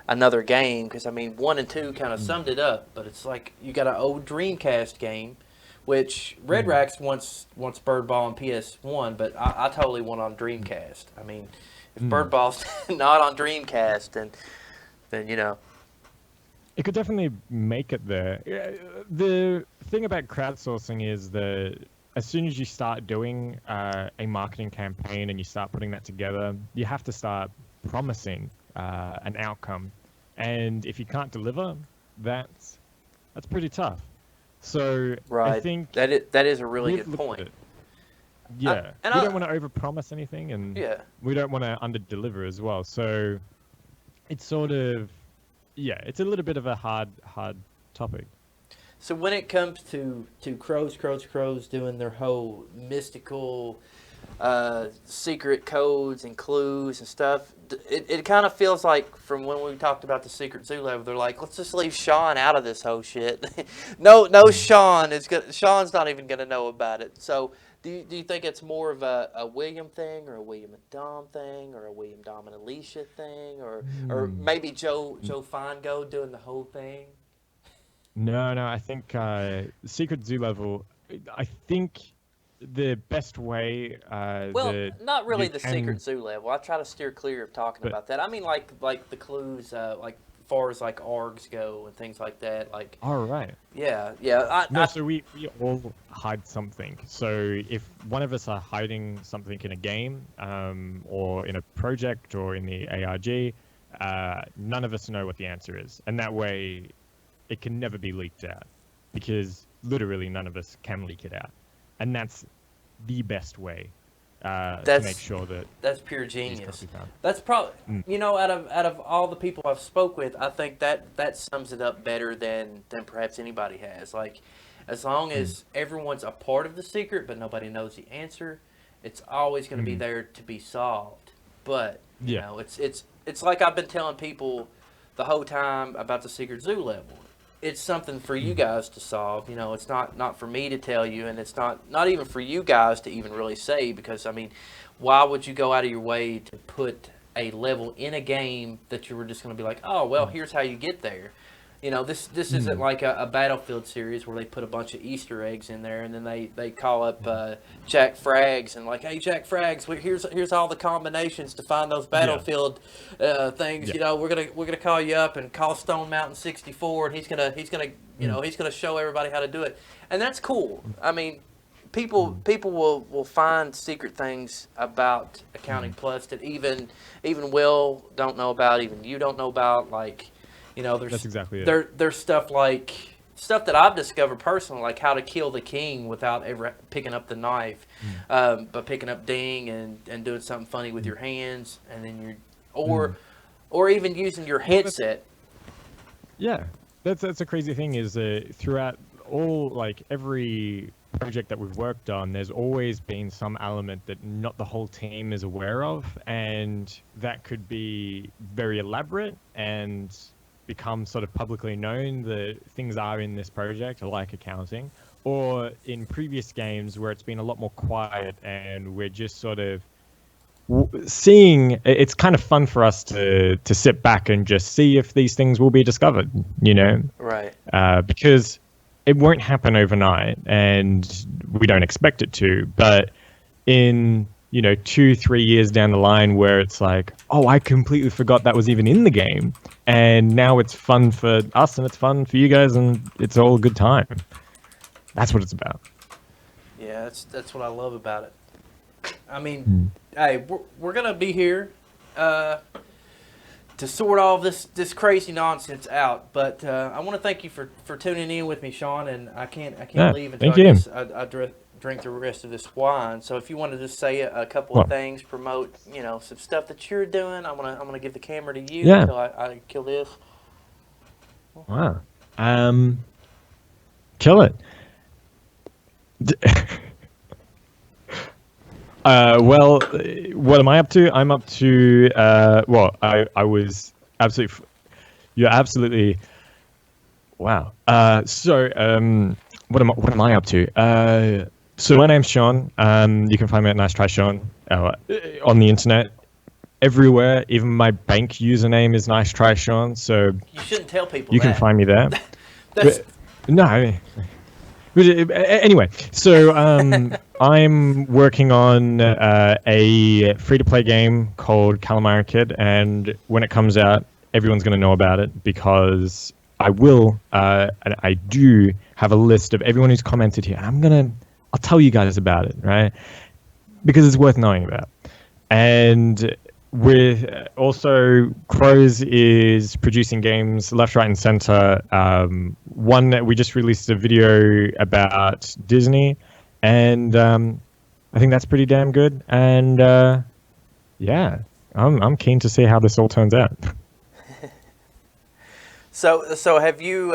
another game? Because I mean, 1 and 2 kind of summed it up, but it's like you got an old Dreamcast game, which Red Rax wants BIRDBALL on PS1, but I totally want on Dreamcast. I mean, if BIRDBALL's not on Dreamcast, then it could definitely make it there. The thing about crowdsourcing is that as soon as you start doing a marketing campaign and you start putting that together, you have to start promising an outcome. And if you can't deliver, that's pretty tough. So right. I think that is a really good point. Yeah, we don't want to overpromise anything, and we don't want to underdeliver as well. So it's sort of, it's a little bit of a hard topic. So when it comes to Crows doing their whole mystical secret codes and clues and stuff, it kind of feels like from when we talked about the Secret Zoo level, they're like, let's just leave Sean out of this whole shit. no, Sean's not even gonna know about it. So Do you think it's more of a William thing, or a William and Dom thing, or a William, Dom, and Alicia thing, or maybe Joe Feingold doing the whole thing? No, no, I think Secret Zoo level. I think the best way Well, not really you the can, Secret Zoo level. I try to steer clear of talking but about that. I mean, like the clues, like far as like args go and things like that. Like, all right. yeah, yeah. No, so we all hide something. So if one of us are hiding something in a game, or in a project, or in the ARG, none of us know what the answer is, and that way, it can never be leaked out, because literally none of us can leak it out, and that's the best way to make sure that that's pure he's genius. correctly found. That's probably Mm. out of all the people I've spoke with, I think that sums it up better than perhaps anybody has. Like, as long Mm. as everyone's a part of the secret, but nobody knows the answer, it's always going to be Mm. there to be solved. But you Yeah. know, it's like I've been telling people the whole time about the Secret Zoo level. It's something for you Mm. guys to solve. You know, it's not for me to tell you, and it's not even for you guys to even really say, because I mean, why would you go out of your way to put a level in a game that you were just going to be like, oh well, Mm. here's how you get there. You know, this isn't Mm. like a Battlefield series where they put a bunch of Easter eggs in there and then they call up Jack Frags and like, hey Jack Frags, here's all the combinations to find those Yeah. Battlefield things. Yeah. You know, we're gonna call you up and call Stone Mountain 64, and he's gonna Mm. he's gonna show everybody how to do it, and that's cool. I mean, Mm. people will find secret things about Accounting Mm. Plus that even Will don't know about, even you don't know about. Like, you know, That's exactly it. there's stuff like stuff that I've discovered personally, like how to kill the king without ever picking up the knife, Mm. but picking up ding and doing something funny with Mm. your hands, and then Mm. or even using your Well, that's, headset. yeah, that's a crazy thing is throughout all, like, every project that we've worked on, there's always been some element that not the whole team is aware of, and that could be very elaborate and become sort of publicly known that things are in this project, like accounting, or in previous games where it's been a lot more quiet and we're just sort of seeing. It's kind of fun for us to sit back and just see if these things will be discovered, you know, Right. because it won't happen overnight and we don't expect it to, but in, you know, 2-3 years down the line where it's like, oh, I completely forgot that was even in the game, and now it's fun for us and it's fun for you guys and it's all a good time. That's what it's about. Yeah, that's what I love about it. I mean, Mm. hey, we're gonna be here to sort all this crazy nonsense out. But I want to thank you for tuning in with me, Sean. And I can't Yeah, leave until thank you. I drink the rest of this wine. So if you want to just say a couple of Well, things, promote some stuff that you're doing, I'm gonna give the camera to you yeah. until I kill this. Wow. Kill it. D- well, what am I up to? I'm up to, well, I was absolutely, you're absolutely, wow. What am I up to? So my name's Sean. You can find me at Nice Try Sean on the internet, everywhere. Even my bank username is Nice Try Sean. So You shouldn't tell people you can that. find me there. That's No, I mean, anyway, so I'm working on a free-to-play game called Calamari Kid, and when it comes out, everyone's going to know about it because I will, and I do have a list of everyone who's commented here, and I'll tell you guys about it, right? Because it's worth knowing about. And with also Crows is producing games left, right, and center. One that we just released a video about Disney, and I think that's pretty damn good. And yeah, I'm keen to see how this all turns out. so. Have you?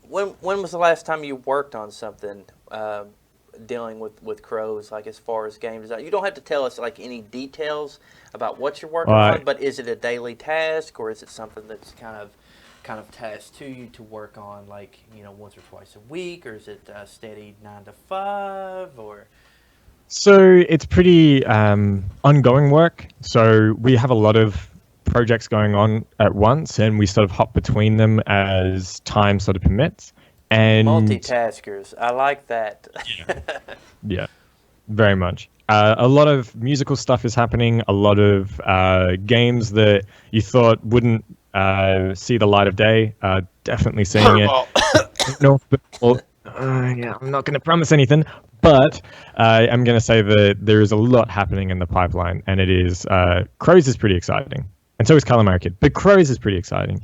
When was the last time you worked on something dealing with crows? Like, as far as game design, you don't have to tell us like any details about what you're working on. But is it a daily task, or is it something that's kind of tasked to you to work on, like once or twice a week, or is it steady 9 to 5, or? So it's pretty ongoing work. So we have a lot of projects going on at once, and we sort of hop between them as time sort of permits. And Multitaskers. I like that. yeah, very much. A lot of musical stuff is happening. A lot of games that you thought wouldn't see the light of day, definitely seeing it. No, yeah, I'm not going to promise anything, but I'm going to say that there is a lot happening in the pipeline, and it is Crows is pretty exciting, and so is Calamari Kid. But Crows is pretty exciting,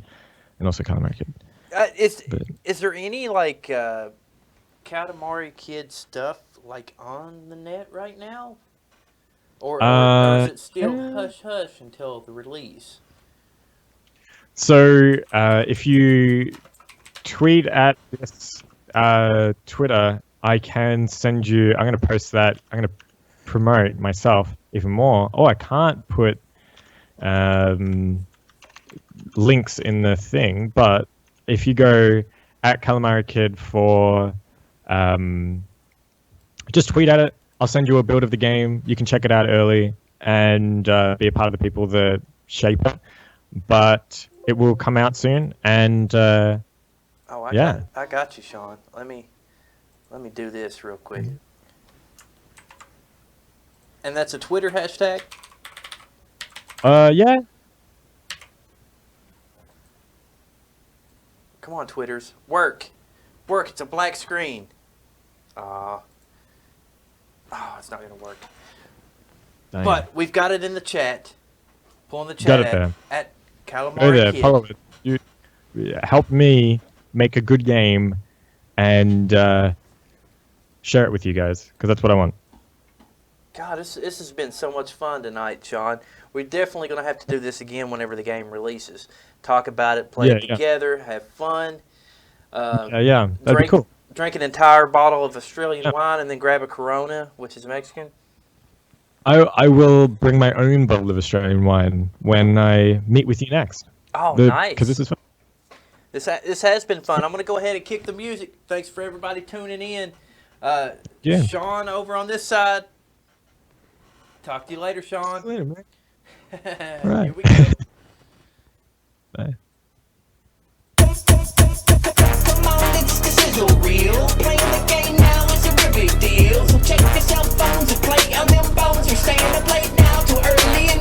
and also Calamari Kid. Is there any like Katamari Kid stuff like on the net right now, or is it still hush hush until the release? So if you tweet at this Twitter, I can send you. I'm going to post that. I'm going to promote myself even more. Oh, I can't put links in the thing, but if you go at Calamari Kid for just tweet at it. I'll send you a build of the game. You can check it out early and be a part of the people that shape it. But it will come out soon, and I got you, Sean. Let me do this real quick. And that's a Twitter hashtag? Yeah. Come on, Twitters. Work. It's a black screen. It's not going to work. Dang. But we've got it in the chat. Pull in the Got chat it at Calamari Go there, Kid. follow it. You help me make a good game and share it with you guys, because that's what I want. God, this has been so much fun tonight, Sean. We're definitely going to have to do this again whenever the game releases. Talk about it, play it together, have fun. Yeah, that'd be cool. Drink an entire bottle of Australian wine and then grab a Corona, which is Mexican. I will bring my own bottle of Australian wine when I meet with you next. Oh, nice. Because this is fun. This has been fun. I'm going to go ahead and kick the music. Thanks for everybody tuning in. Sean over on this side. Talk to you later, Sean. See you later, man. Right. Here we go. Bye. Come on, this is real. Playing the game now is a real big deal. So check your cell phones and play on them bones. We're staying up late now too early in